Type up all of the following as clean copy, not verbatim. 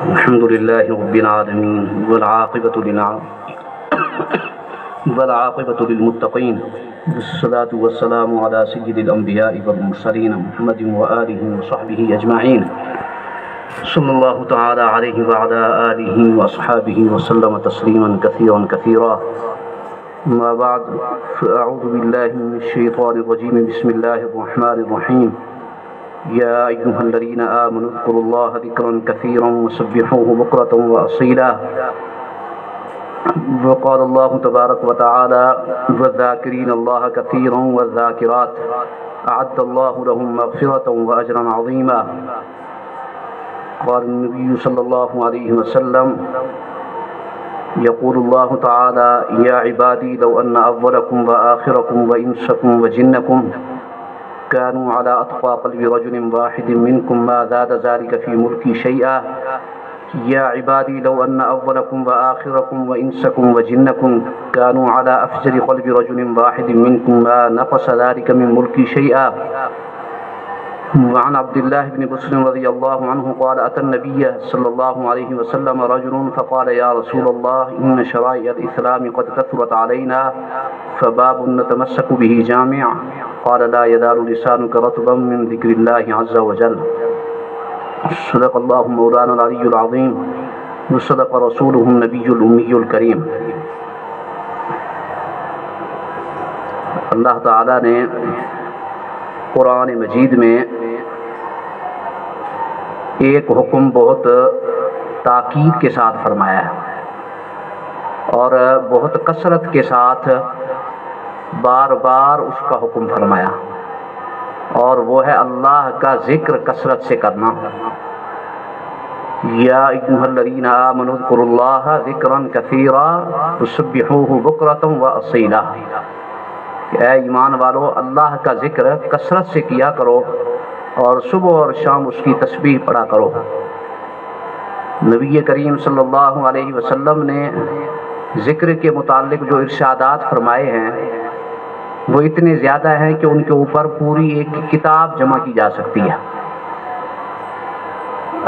الحمد لله رب العالمين والعاقبة للمتقين والصلاة والسلام على سيد الأنبياء والمرسلين محمد وآله وصحبه أجمعين صلى الله تعالى عليه وعلى آله وأصحابه وسلم تسليما كثيرا كثيرا. ما بعد، فأعوذ بالله من الشيطان الرجيم. بسم الله الرحمن الرحيم. يا أيها الذين آمنوا اذكروا الله ذكرا كثيرا وسبحوه بكرة وأصيلا. وقال الله تبارك وتعالى: والذاكرين الله كثيرا والذاكرات أعد الله لهم مغفرة وأجرا عظيما. قال النبي صلى الله عليه وسلم: يقول الله تعالى: يا عبادي لو أن أولكم وآخركم وإنسكم وجنكم كانوا على أتقى قلب رجل واحد منكم ما زاد ذلك في ملكي شيئا. يا عبادي لو أن أولكم وآخركم وإنسكم وجنكم كانوا على أفجر قلب رجل واحد منكم ما نقص ذلك من ملكي شيئا. وعن عبد الله بن بسر رضي الله عنه قال: أتى النبي صلى الله عليه وسلم رجل فقال: يا رسول الله، إن شرائع الإسلام قد كثرت علينا، فباب نتمسك به جامع. قال: لا يزال لسانك رطبا من ذكر الله عز وجل. صدق الله مولانا العلي العظيم وصدق رسوله النبي الأمي الكريم. اللہ تعالیٰ نے قرآن مجید میں ایک حکم بہت تاکید کے ساتھ فرمایا ہے اور بہت کثرت کے ساتھ بار بار اس کا حکم فرمایا، اور وہ ہے اللہ کا ذکر کثرت سے کرنا. یا ایھا الذین آمنوا اذکروا اللہ ذکرا کثیرا وسبحوہ بکرۃ واصیلا. کہ اے ایمان والو، اللہ کا ذکر کثرت سے کیا کرو اور صبح اور شام اس کی تسبیح پڑھا کرو. نبی کریم صلی اللہ علیہ وسلم نے ذکر کے متعلق جو ارشادات فرمائے ہیں وہ اتنے زیادہ ہیں کہ ان کے اوپر پوری ایک کتاب جمع کی جا سکتی ہے.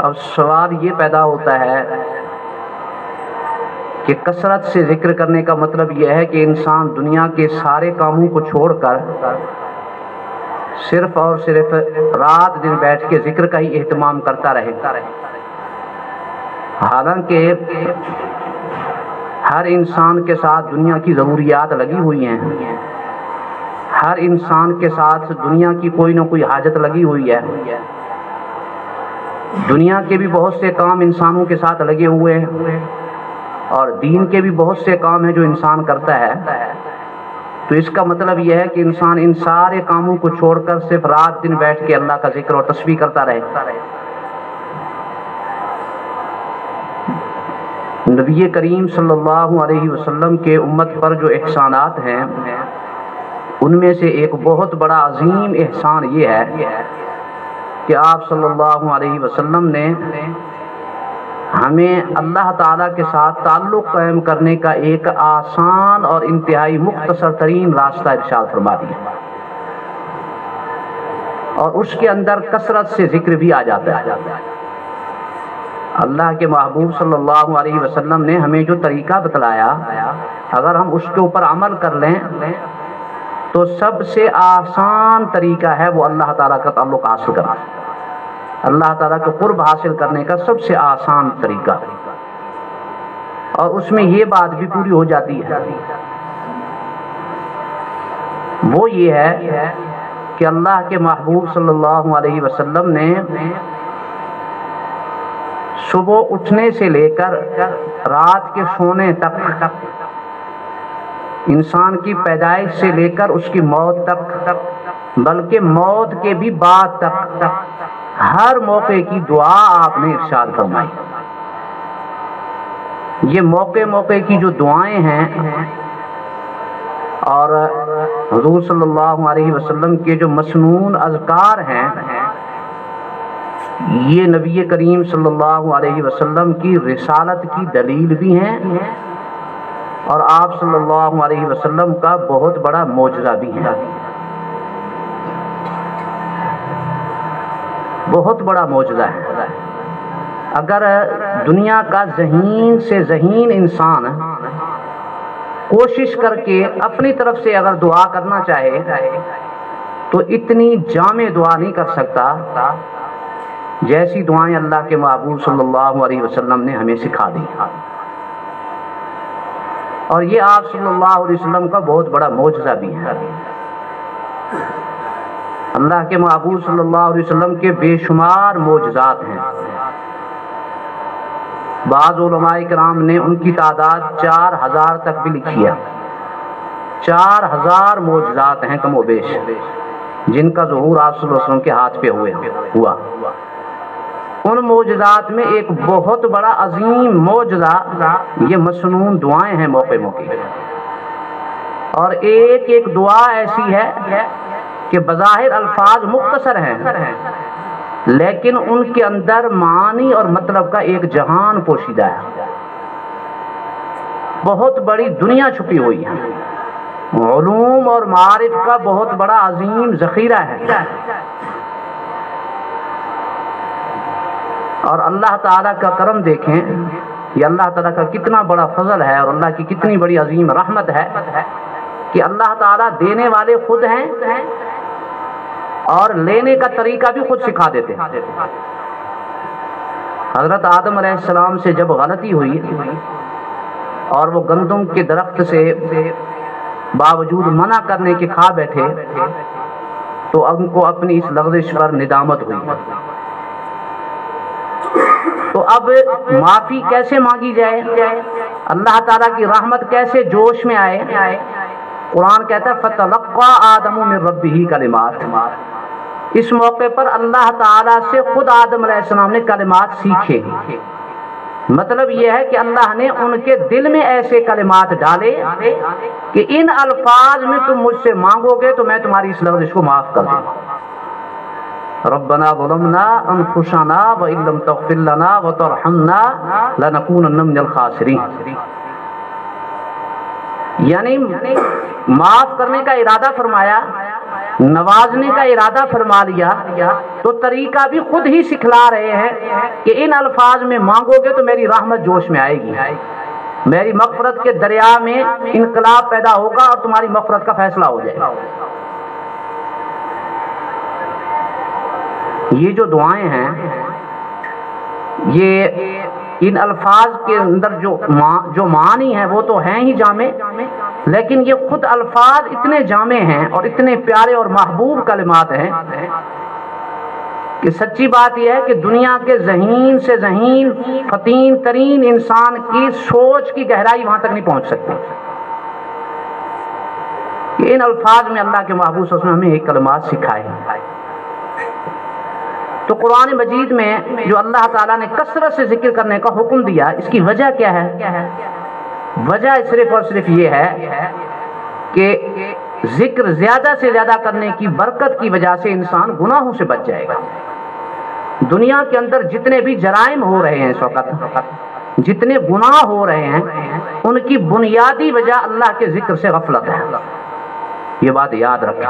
اب سوال یہ پیدا ہوتا ہے کہ کثرت سے ذکر کرنے کا مطلب یہ ہے کہ انسان دنیا کے سارے کاموں کو چھوڑ کر صرف اور صرف رات دن بیٹھ کے ذکر کا ہی اہتمام کرتا رہے. حالانکہ ہر انسان کے ساتھ دنیا کی ضروریات لگی ہوئی ہیں، ہر انسان کے ساتھ دنیا کی کوئی نہ کوئی حاجت لگی ہوئی ہے. دنیا کے بھی بہت سے کام انسانوں کے ساتھ لگے ہوئے ہیں اور دین کے بھی بہت سے کام ہیں جو انسان کرتا ہے. تو اس کا مطلب یہ ہے کہ انسان ان سارے کاموں کو چھوڑ کر صرف رات دن بیٹھ کے اللہ کا ذکر اور تسبیح کرتا رہے. نبی کریم صلی اللہ علیہ وسلم کے امت پر جو احسانات ہیں ان میں سے ایک بہت بڑا عظیم احسان یہ ہے کہ آپ صلی اللہ علیہ وسلم نے ہمیں اللہ تعالیٰ کے ساتھ تعلق قائم کرنے کا ایک آسان اور انتہائی مختصر ترین راستہ ارشاد فرما دیا، اور اس کے اندر کثرت سے ذکر بھی آ جاتا ہے. اللہ کے محبوب صلی اللہ علیہ وسلم نے ہمیں جو طریقہ بتلایا، اگر ہم اس کے اوپر عمل کر لیں تو سب سے آسان طریقہ ہے وہ اللہ تعالیٰ کا تعلق حاصل کرنا، اللہ تعالیٰ کا قرب حاصل کرنے کا سب سے آسان طریقہ. اور اس میں یہ بات بھی پوری ہو جاتی ہے، وہ یہ ہے کہ اللہ کے محبوب صلی اللہ علیہ وسلم نے صبح اٹھنے سے لے کر رات کے سونے تک، انسان کی پیدائش سے لے کر اس کی موت تک، بلکہ موت کے بھی بعد تک ہر موقع کی دعا آپ نے ارشاد فرمائی. یہ موقع موقع کی جو دعائیں ہیں اور حضور صلی اللہ علیہ وسلم کے جو مسنون اذکار ہیں، یہ نبی کریم صلی اللہ علیہ وسلم کی رسالت کی دلیل بھی ہیں اور آپ صلی اللہ علیہ وسلم کا بہت بڑا معجزہ بھی ہے. بہت بڑا معجزہ ہے. اگر دنیا کا ذہین سے ذہین انسان کوشش کر کے اپنی طرف سے اگر دعا کرنا چاہے تو اتنی جامع دعا نہیں کر سکتا جیسی دعائیں اللہ کے محبوب صلی اللہ علیہ وسلم نے ہمیں سکھا دی. اور یہ آپ صلی اللہ علیہ وسلم کا بہت بڑا معجزہ بھی ہے. اللہ کے محبوب صلی اللہ علیہ وسلم کے بے شمار معجزات ہیں. بعض علماء کرام نے ان کی تعداد 4000 تک بھی لکھی ہے. 4000 معجزات ہیں کم و بیش جن کا ظہور آپ صلی اللہ علیہ وسلم کے ہاتھ پہ ہوا. ان معجزات میں ایک بہت بڑا عظیم معجزہ یہ مسنون دعائیں ہیں موقع موقع. اور ایک ایک دعا ایسی ہے کہ بظاہر الفاظ مختصر ہیں لیکن ان کے اندر معانی اور مطلب کا ایک جہان پوشیدہ ہے. بہت بڑی دنیا چھپی ہوئی ہے. علوم اور معارف کا بہت بڑا عظیم ذخیرہ ہے. اور اللہ تعالیٰ کا کرم دیکھیں، یہ اللہ تعالیٰ کا کتنا بڑا فضل ہے اور اللہ کی کتنی بڑی عظیم رحمت ہے کہ اللہ تعالیٰ دینے والے خود ہیں اور لینے کا طریقہ بھی خود سکھا دیتے ہیں. حضرت آدم علیہ السلام سے جب غلطی ہوئی اور وہ گندم کے درخت سے باوجود منع کرنے کے کھا بیٹھے تو ان کو اپنی اس لغزش پر ندامت ہوئی. تو اب معافی کیسے مانگی جائے، اللہ تعالیٰ کی رحمت کیسے جوش میں آئے؟ قرآن کہتا ہے فَتَلَقَّى آدَمُ مِن رَبِّهِ کلمات. اس موقع پر اللہ تعالیٰ سے خود آدم علیہ السلام نے کلمات سیکھے. مطلب یہ ہے کہ اللہ نے ان کے دل میں ایسے کلمات ڈالے کہ ان الفاظ میں تم مجھ سے مانگو گے تو میں تمہاری اس لغزش کو معاف کر دوں. ربنا ظلمنا انفسنا وان لم تغفر لنا وترحمنا لنكونن من الخاسرین. یعنی معاف کرنے کا ارادہ فرمایا، نوازنے کا ارادہ فرما لیا، تو طریقہ بھی خود ہی سکھلا رہے ہیں کہ ان الفاظ میں مانگو گے تو میری رحمت جوش میں آئے گی، میری مغفرت کے دریا میں انقلاب پیدا ہوگا اور تمہاری مغفرت کا فیصلہ ہو جائے گا. یہ جو دعائیں ہیں یہ ان الفاظ کے اندر جو معانی ہیں وہ تو ہیں ہی جامع، لیکن یہ خود الفاظ اتنے جامع ہیں اور اتنے پیارے اور محبوب کلمات ہیں کہ سچی بات یہ ہے کہ دنیا کے ذہین سے ذہین فطین ترین انسان کی سوچ کی گہرائی وہاں تک نہیں پہنچ سکتی. ان الفاظ میں اللہ کے محبوب صلی اللہ علیہ وسلم ہمیں ایک کلمات سکھائے ہیں. تو قرآن مجید میں جو اللہ تعالیٰ نے کثرت سے ذکر کرنے کا حکم دیا، اس کی وجہ کیا ہے؟ وجہ صرف اور صرف یہ ہے کہ ذکر زیادہ سے زیادہ کرنے کی برکت کی وجہ سے انسان گناہوں سے بچ جائے گا. دنیا کے اندر جتنے بھی جرائم ہو رہے ہیں اس وقت، جتنے گناہ ہو رہے ہیں، ان کی بنیادی وجہ اللہ کے ذکر سے غفلت ہے. یہ بات یاد رکھیں.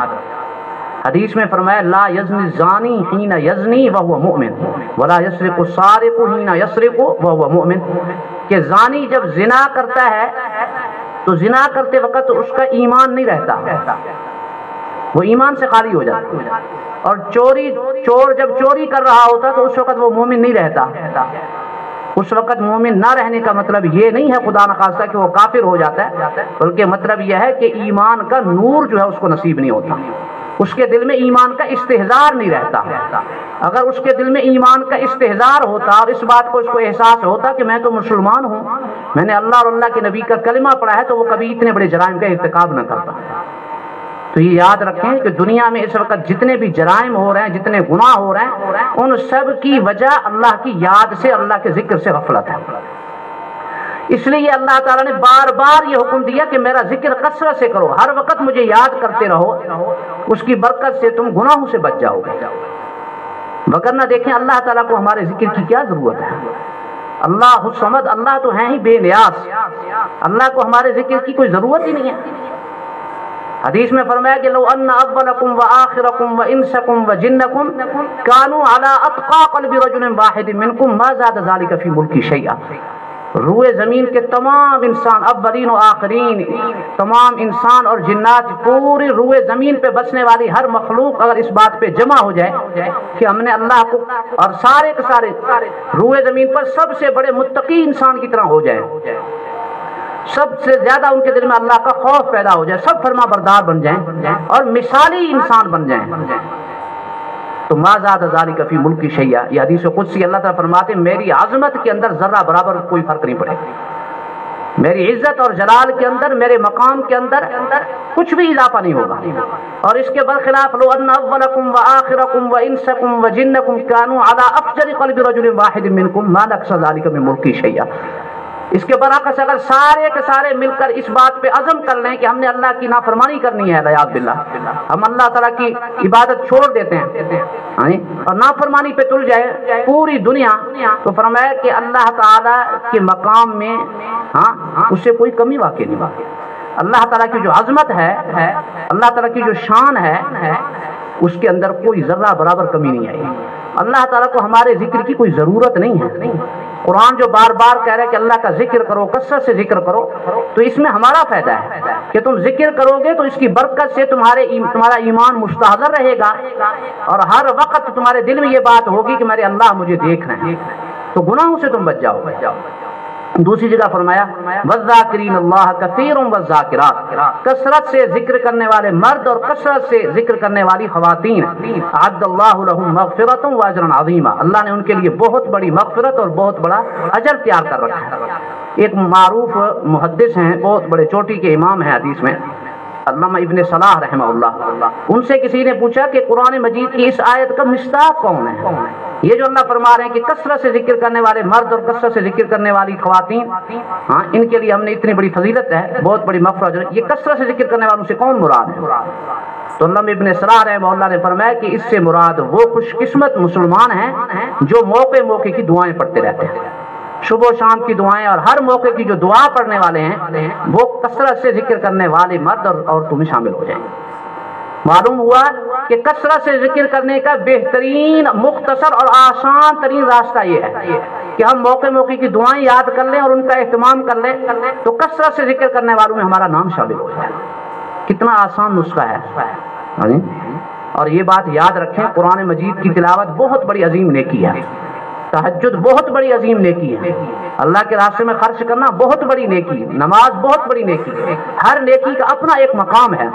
حدیث میں فرمایا لا یزنی الزانی حین یزنی وہو مؤمن ولا یسرق السارق حین یسرق وہو مؤمن، کہ زانی جب زنا کرتا ہے تو زنا کرتے وقت اس کا ایمان نہیں رہتا، وہ ایمان سے خالی ہو جاتا. اور چور جب چوری کر رہا ہوتا تو اس وقت وہ مومن نہیں رہتا. اس وقت مومن نہ رہنے کا مطلب یہ نہیں ہے خدا نخواستہ کہ وہ کافر ہو جاتا ہے، بلکہ مطلب یہ ہے کہ ایمان کا نور جو ہے اس کو نصیب نہیں ہوتا، اس کے دل میں ایمان کا استحضار نہیں رہتا. اگر اس کے دل میں ایمان کا استحضار ہوتا اور اس بات کو اس کو احساس ہوتا کہ میں تو مسلمان ہوں، میں نے اللہ اور اللہ کے نبی کا کلمہ پڑھا ہے، تو وہ کبھی اتنے بڑے جرائم کا ارتکاب نہ کرتا. تو یہ یاد رکھیں کہ دنیا میں اس وقت جتنے بھی جرائم ہو رہے ہیں، جتنے گناہ ہو رہے ہیں، ان سب کی وجہ اللہ کی یاد سے، اللہ کے ذکر سے غفلت ہے. اس لیے اللہ تعالیٰ نے بار بار یہ حکم دیا کہ میرا ذکر کثرت سے کرو، ہر وقت مجھے یاد کرتے رہو، اس کی برکت سے تم گناہوں سے بچ جاؤ گے. وگرنہ دیکھیں اللہ تعالیٰ کو ہمارے ذکر کی کیا ضرورت ہے. اللہ الصمد، اللہ تو ہیں ہی بے نیاز، اللہ کو ہمارے ذکر کی کوئی ضرورت ہی نہیں ہے. حدیث میں فرمایا کہ لو ان اولکم وآخرکم وانسکم وجنکم کانوا علی اتقى قلب رجل واحد منکم ما زاد ذلك فی ملکی شیئا. روئے زمین کے تمام انسان، اولین و آخرین، تمام انسان اور جنات، پوری روئے زمین پہ بسنے والی ہر مخلوق اگر اس بات پہ جمع ہو جائے کہ ہم نے اللہ کو، اور سارے کے سارے روئے زمین پر سب سے بڑے متقی انسان کی طرح ہو جائے، سب سے زیادہ ان کے دل میں اللہ کا خوف پیدا ہو جائے، سب فرما بردار بن جائیں اور مثالی انسان بن جائیں، تو ما زاد ذالک فی ملکی شیئا. یہ حدیث قدسی اللہ تعالیٰ فرماتے ہیں میری عظمت کے اندر ذرہ برابر کوئی فرق نہیں پڑے، میری عزت اور جلال کے اندر، میرے مقام کے اندر کچھ بھی اضافہ نہیں ہوگا. اور اس کے برخلاف لو ان اولکم وآخرکم وانسکم وجنکم کانوا علی افجر قلب رجل واحد منکم ما نقص ذالک من ملکی شیئا. اس کے برعکس اگر سارے کے سارے مل کر اس بات پہ عزم کر لیں کہ ہم نے اللہ کی نافرمانی کرنی ہے، والعیاذ باللہ، ہم اللہ تعالیٰ کی عبادت چھوڑ دیتے ہیں اور نافرمانی پہ تل جائے پوری دنیا، تو فرمایا کہ اللہ تعالیٰ کے مقام میں اس سے کوئی کمی واقع نہیں. اللہ تعالیٰ کی جو عظمت ہے، اللہ تعالیٰ کی جو شان ہے، اس کے اندر کوئی ذرہ برابر کمی نہیں آئی. اللہ تعالیٰ کو ہمارے ذکر کی کوئی ضرورت نہیں ہے. قرآن جو بار بار کہہ رہا ہے کہ اللہ کا ذکر کرو، کثرت سے ذکر کرو، تو اس میں ہمارا فائدہ ہے کہ تم ذکر کرو گے تو اس کی برکت سے تمہارا ایمان مستحضر رہے گا، اور ہر وقت تمہارے دل میں یہ بات ہوگی کہ میرے اللہ مجھے دیکھ رہے ہیں، تو گناہوں سے تم بچ جاؤ. دوسری جگہ فرمایا وَالذَّاكِرِينَ اللَّهَ كَثِيرٌ وَالذَّاكِرَاتِ، کثرت سے ذکر کرنے والے مرد اور کثرت سے ذکر کرنے والی خواتین، اعد اللہ لهم مغفرۃ واجرا عظیما، اللہ نے ان کے لیے بہت بڑی مغفرت اور بہت بڑا اجر تیار کر رکھا ہے. ایک معروف محدث ہیں، بہت بڑے چوٹی کے امام ہیں حدیث میں، علامہ ابن صلاح رحمہ اللہ، ان سے کسی نے پوچھا کہ قرآن مجید کی اس آیت کا مصداق کون ہے؟ یہ جو اللہ فرما رہے ہیں کہ کثرت سے ذکر کرنے والے مرد اور کثرت سے ذکر کرنے والی خواتین، ان کے لیے ہم نے اتنی بڑی فضیلت ہے، بہت بڑی مغفرت، یہ کثرت سے ذکر کرنے والوں سے کون مراد ہے؟ تو علامہ ابن صلاح رحمہ اللہ نے فرمایا کہ اس سے مراد وہ خوش قسمت مسلمان ہیں جو موقع موقع کی دعائیں پڑھتے رہتے ہیں، صبح و شام کی دعائیں، اور ہر موقع کی جو دعا پڑھنے والے ہیں وہ کثرت سے ذکر کرنے والے مرد اور عورتوں میں شامل ہو جائیں. معلوم ہوا کہ کثرت سے ذکر کرنے کا بہترین، مختصر اور آسان ترین راستہ یہ ہے کہ ہم موقع موقع کی دعائیں یاد کر لیں اور ان کا اہتمام کر لیں، تو کثرت سے ذکر کرنے والوں میں ہمارا نام شامل ہو جائے. کتنا آسان نسخہ ہے. اور یہ بات یاد رکھیں، قرآن مجید کی تلاوت بہت بڑی عظیم نیکی ہے، تہجد بہت بڑی عظیم نیکی ہے، اللہ کے راستے میں خرچ کرنا بہت بڑی نیکی، نماز بہت بڑی نیکی، ہر نیکی کا اپنا ایک مقام ہے.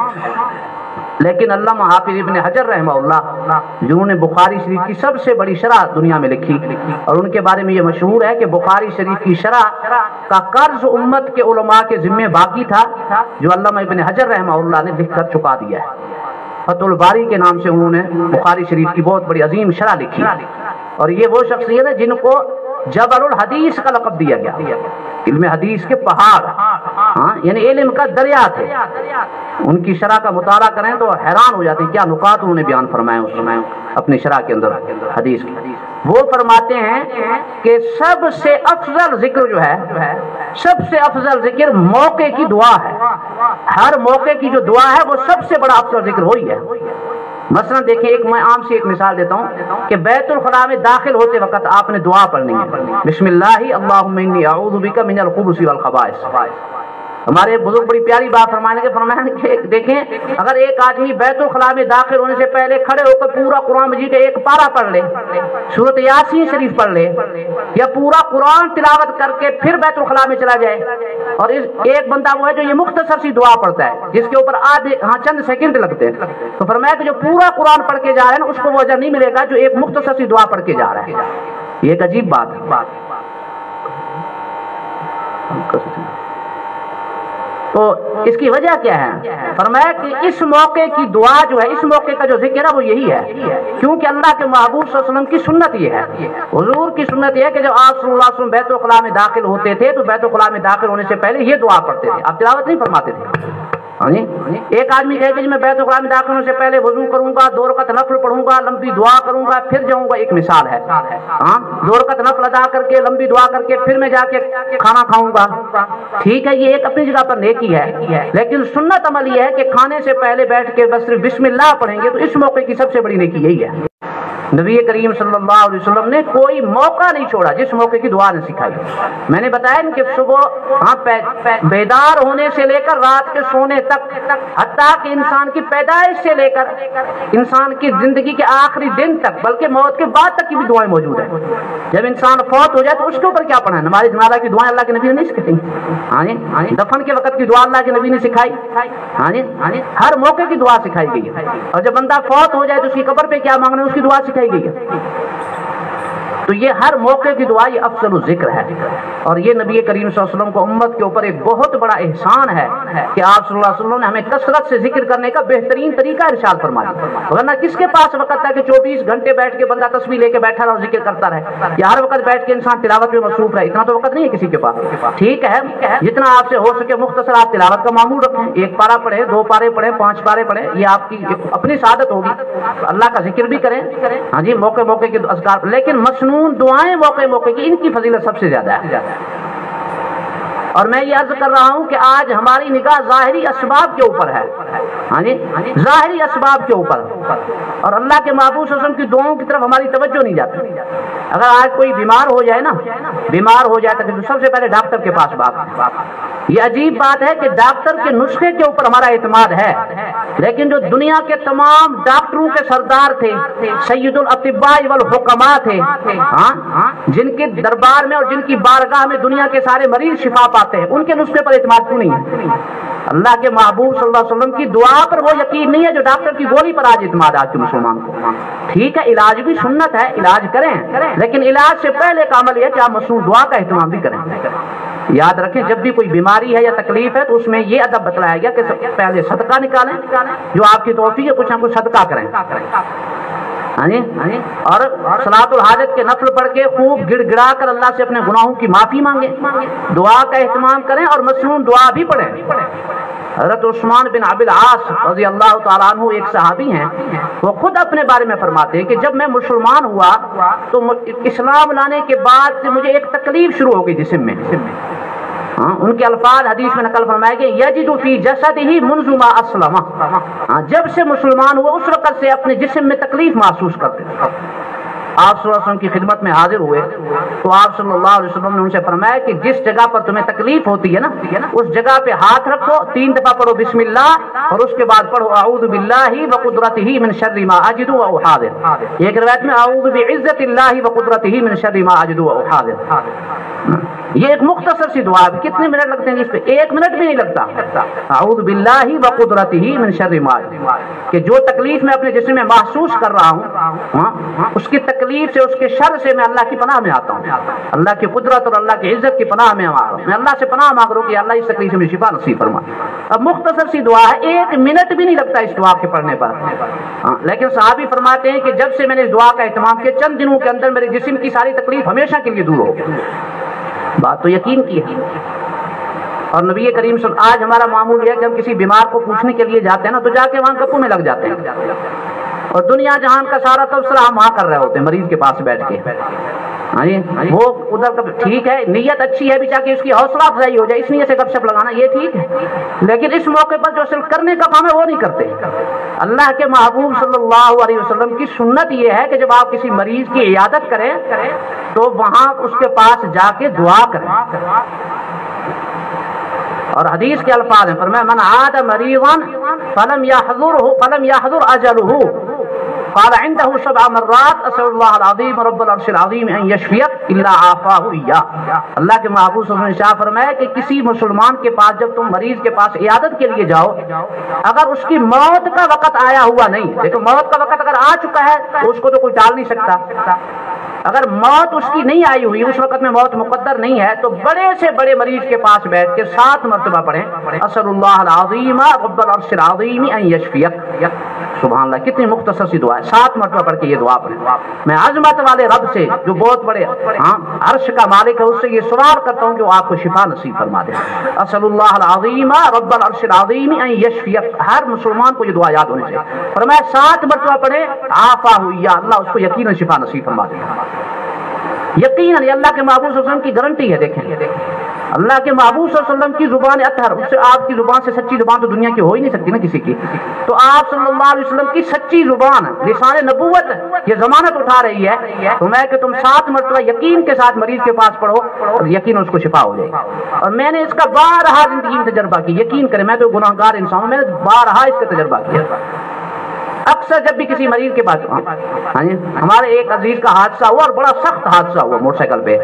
لیکن علامہ حافظ ابن حجر رحمہ اللہ، جنہوں نے بخاری شریف کی سب سے بڑی شرح دنیا میں لکھی، اور ان کے بارے میں یہ مشہور ہے کہ بخاری شریف کی شرح کا قرض امت کے علماء کے ذمہ باقی تھا، جو علامہ ابن حجر رحمہ اللہ نے لکھ کر چکا دیا ہے. فتح الباری کے نام سے انہوں نے بخاری شریف کی بہت بڑی عظیم شرح لکھی، اور یہ وہ شخصیت ہے جن کو جبل الحدیث کا لقب دیا گیا، علم حدیث کے پہاڑ، یعنی علم کا دریا تھے. ان کی شرح کا مطالعہ کریں تو حیران ہو جاتے ہیں کیا نکات انہوں نے بیان فرمائے اس میں اپنی شرح کے اندر حدیث کی. وہ فرماتے ہیں کہ سب سے افضل ذکر جو ہے، سب سے افضل ذکر موقع کی دعا ہے. ہر موقع کی جو دعا ہے وہ سب سے بڑا افضل ذکر وہی ہے. مثلا دیکھیں، میں عام سے ایک مثال دیتا ہوں کہ بیت الخلاء میں داخل ہوتے وقت آپ نے دعا پڑھنی ہے، بسم اللہ اللہم انی اعوذ بک من الخبث والخبائث. ہمارے بزرگ بڑی پیاری بات فرمانے کے دیکھیں، اگر ایک آدمی بیت الخلاء میں داخل ہونے سے پہلے کھڑے ہو کر پورا قرآن مجید کا ایک پارہ پڑھ لے، سورۃ یاسین شریف پڑھ لے، یا پورا قرآن تلاوت کر کے پھر بیت الخلاء میں چلا جائے، اور ایک بندہ وہ ہے جو یہ مختصر سی دعا پڑھتا ہے جس کے اوپر چند سیکنڈ لگتے ہیں، تو فرمایا کہ جو پورا قرآن پڑھ کے جا رہا ہے نا، اس کو وہ اجر نہیں ملے گا جو ایک مختصر سی دعا پڑھ کے جا رہا ہے. یہ ایک عجیب بات ہے. تو اس کی وجہ کیا ہے؟ فرمایا کہ اس موقع کی دعا جو ہے، اس موقع کا جو ذکر ہے وہ یہی ہے، کیونکہ اللہ کے محبوب صلی اللہ علیہ وسلم کی سنت یہ ہے، حضور کی سنت یہ ہے کہ جب آپ صلی اللہ علیہ وسلم بیت الخلاء میں داخل ہوتے تھے تو بیت الخلاء میں داخل ہونے سے پہلے یہ دعا پڑھتے تھے، آپ تلاوت نہیں فرماتے تھے. ایک آدمی کہے کہ میں بیت الخلا میں داخل ہونے سے پہلے وضو کروں گا، 2 رکعت نفل پڑھوں گا، لمبی دعا کروں گا، پھر جاؤں گا، ایک مثال ہے. 2 رکعت نفل ادا کر کے لمبی دعا کر کے پھر میں جا کے کھانا کھاؤں گا. ٹھیک ہے، یہ ایک اپنی جگہ پر نیکی ہے، لیکن سنت عمل یہ ہے کہ کھانے سے پہلے بیٹھ کے بس صرف بسم اللہ پڑھیں گے، تو اس موقع کی سب سے بڑی نیکی یہی ہے. نبی کریم صلی اللہ علیہ وسلم نے کوئی موقع نہیں چھوڑا جس موقع کی دعا نے سکھائی. میں نے بتایا کہ صبح بیدار ہونے سے لے کر رات کے سونے تک، حتیٰ کہ انسان کی پیدائش سے لے کر انسان کی زندگی کے آخری دن تک، بلکہ موت کے بعد تک کی بھی دعائیں موجود ہیں. جب انسان فوت ہو جائے تو اس کے اوپر کیا پڑھنا ہے؟ نماز جنازہ کی دعائیں اللہ کے نبی نے نہیں سکھائی. دفن کے وقت کی دعا اللہ کے نبی نے سکھائی. ہر موقع کی دعا سکھائی گئی ہے. اور جب بندہ فوت ہو جائے تو اس کی قبر پہ کیا مانگنا ہے، اس کی دعا سکھائی گئی ہے. تو یہ ہر موقع کی دعا یہ افضل الذکر ہے. اور یہ نبی کریم صلی اللہ علیہ وسلم کو امت کے اوپر ایک بہت بڑا احسان ہے کہ آپ صلی اللہ علیہ وسلم نے ہمیں کثرت سے ذکر کرنے کا بہترین طریقہ ارشاد فرمایا. ورنہ کس کے پاس وقت تھا کہ 24 گھنٹے بیٹھ کے بندہ تسبیح لے کے بیٹھا رہا اور ذکر کرتا رہے، یا ہر وقت بیٹھ کے انسان تلاوت میں مصروف رہے؟ اتنا تو وقت نہیں ہے کسی کے پاس. ٹھیک ہے، جتنا آپ سے ہو سکے مختصر آپ تلاوت کا معمول رکھیں. 1 پارہ پڑھیں، 2 پارے پڑھیں، 5 پارے پڑھیں، یہ آپ کی اپنی سعادت ہوگی. اللہ کا ذکر بھی کریں، ہاں جی، موقع موقع کے اذکار. لیکن مسنون دعائیں موقع کی، ان کی فضیلت سب سے زیادہ ہے. اور میں یہ عرض کر رہا ہوں کہ آج ہماری نگاہ ظاہری اسباب کے اوپر ہے، ہاں جی، ظاہری اسباب کے اوپر، اور اللہ کے محبوب صلی اللہ علیہ وسلم کی دعاؤں کی طرف ہماری توجہ نہیں جاتی. اگر آج کوئی بیمار ہو جائے نا، بیمار ہو جائے تو سب سے پہلے ڈاکٹر کے پاس بات. یہ عجیب بات ہے کہ ڈاکٹر کے نسخے کے اوپر ہمارا اعتماد ہے، لیکن جو دنیا کے تمام ڈاکٹروں کے سردار تھے، سید الاطباء والحکماء تھے، جن کے دربار میں اور جن کی بارگاہ میں دنیا کے سارے مریض شفا پاتے ہیں، ان کے نسخے پر اعتماد کیوں نہیں ہے؟ اللہ کے محبوب صلی اللہ علیہ وسلم کی دعا پر وہ یقین نہیں ہے جو ڈاکٹر کی گولی پر آج اعتماد آج کے مسلمان کو. ٹھیک ہے، علاج بھی سنت ہے، علاج کریں، لیکن علاج سے پہلے کا عمل یہ کہ آپ مصنون دعا کا اہتمام بھی کریں. یاد رکھیں، جب بھی کوئی بیماری ہے یا تکلیف ہے تو اس میں یہ ادب بتلایا گیا کہ پہلے صدقہ نکالیں، جو آپ کی توفیق ہے کچھ نہ کچھ صدقہ کریں. اور صلاۃ الحاجت کے نفل پڑھ کے خوب گڑ گڑا کر اللہ سے اپنے گناہوں کی معافی مانگیں، دعا کا اہتمام کریں اور مسنون دعا بھی پڑھیں. حضرت عثمان بن ابی العاص رضی اللہ تعالیٰ عنہ ایک صحابی ہیں، وہ خود اپنے بارے میں فرماتے ہیں کہ جب میں مسلمان ہوا تو اسلام لانے کے بعد سے مجھے ایک تکلیف شروع ہو گئی جسم میں. ان کے الفاظ حدیث میں نقل فرمائے گئے، یجد فی جسدہ منذ ما اسلم، جب سے مسلمان ہوا اس وقت سے اپنے جسم میں تکلیف محسوس کرتے تھے. آپ صلی اللہ علیہ وسلم کی خدمت میں حاضر ہوئے تو آپ صلی اللہ علیہ وسلم نے ان سے فرمایا کہ جس جگہ پر تمہیں تکلیف ہوتی ہے نا، اس جگہ پہ ہاتھ رکھو، 3 دفعہ پڑھو بسم اللہ، اور اس کے بعد پڑھو اعوذ باللہ وقدرتہ من شر ما اجد واحاذر. ایک روایت میں اعوذ بعزت اللہ وقدرتہ من شر ما اجد واحاذر. یہ ایک مختصر سی دعا ہے، کتنے منٹ لگتے ہیں اس پہ؟ 1 منٹ بھی نہیں لگتا. اعوذ باللہ وقدرتہ من شر ما اجد، کہ جو تکلیف میں اپنے جسم میں محسوس کر رہا ہوں، اس کی تکلیف سے، اس کے شر سے میں اللہ کی پناہ میں آتا ہوں. اللہ کی قدرت اور اللہ کی عزت کی پناہ میں آتا ہوں. میں اللہ سے پناہ مانگ رہا ہوں کہ اللہ اس تکلیف میں شفا نصیب فرما. اب مختصر سی دعا ہے، 1 منٹ بھی نہیں لگتا اس دعا کے پڑھنے پر. لیکن صحابی فرماتے ہیں کہ جب سے میں نے اس دعا کا اہتمام کیا، چند دنوں کے اندر میرے جسم کی ساری تکلیف ہمیشہ کے لیے دور ہو گئی. بات تو یقین کی ہے. اور نبی کریم صلی اللہ علیہ وسلم، آج ہمارا معمول یہ ہے کہ ہم کسی بیمار کو پوچھنے کے لیے جاتے ہیں نا، تو جا کے وہاں گپوں میں لگ جاتے ہیں، اور دنیا جہان کا سارا تبصرہ ہم وہاں کر رہے ہوتے ہیں مریض کے پاس بیٹھ کے. وہ ادھر کا ٹھیک ہے، نیت اچھی ہے بھی تاکہ اس کی حوصلہ افزائی ہو جائے، اس نیت سے گپ شپ لگانا یہ ٹھیک ہے، لیکن اس موقع پر جو اصل کرنے کا کام ہے وہ نہیں کرتے. اللہ کے محبوب صلی اللہ علیہ وسلم کی سنت یہ ہے کہ جب آپ کسی مریض کی عیادت کریں تو وہاں اس کے پاس جا کے دعا کریں. اور حدیث کے الفاظ ہیں، فرمایا من عاد مریضا فلم يحضر اجلہ قال عنده 7 مرات اسأل الله العظیم رب العرش العظیم ان یشفیک الا عافاه ایاه. اللہ کے محبوب صلی اللہ علیہ وسلم نے فرمایا کہ کسی مسلمان کے پاس جب تم مریض کے پاس عیادت کے لیے جاؤ، اگر اس کی موت کا وقت آیا ہوا نہیں، دیکھو موت کا وقت اگر آ چکا ہے تو اس کو تو کوئی ٹال نہیں سکتا. اگر موت اس کی نہیں آئی ہوئی، اس وقت میں موت مقدر نہیں ہے، تو بڑے سے بڑے مریض کے پاس بیٹھ کے 7 مرتبہ پڑھیں اسأل اللہ العظیم رب العرش العظیم ان یشفیک. سبحان اللہ، کتنی مختصر سی دعا ہے، 7 مرتبہ پڑھ کے یہ دعا پڑھیں۔ میں عظمت والے رب سے جو بہت بڑے عرش کا مالک ہے اس سے یہ سوال کرتا ہوں کہ وہ آپ کو شفا نصیب فرما دے۔ اسأل اللہ العظیم رب العرش العظیم ان یشفیک، ہر مسلمان کو یہ دعا یاد ہونی چاہیے۔ فرمایا 7 مرتبہ پڑھے، عافا ہوئی، یا اللہ اس کو یقیناً شفا نصیب فرما دے۔ یقیناً یہ اللہ کے محبوب صلی اللہ علیہ وسلم کی گارنٹی ہے۔ دیکھیں اللہ کے محبوب صلی اللہ علیہ وسلم کی زبان اطہر، اس سے آپ کی زبان سے سچی زبان تو دنیا کی ہو ہی نہیں سکتی نا کسی کی، تو آپ صلی اللہ علیہ وسلم کی سچی زبان لسان نبوت یہ ضمانت اٹھا رہی ہے تو میں کہ تم 7 مرتبہ یقین کے ساتھ مریض کے پاس پڑھو اور یقین اس کو شفا ہو جائے۔ اور میں نے اس کا بارہا زندگی میں تجربہ کی، یقین کریں میں تو گناہ گار انسان ہوں، میں نے بارہا اس کا تجربہ کیا۔ اکثر جب بھی کسی مریض کے پاس ہمارے ایک عزیز کا حادثہ ہوا اور بڑا سخت حادثہ ہوا، موٹر سائیکل پہ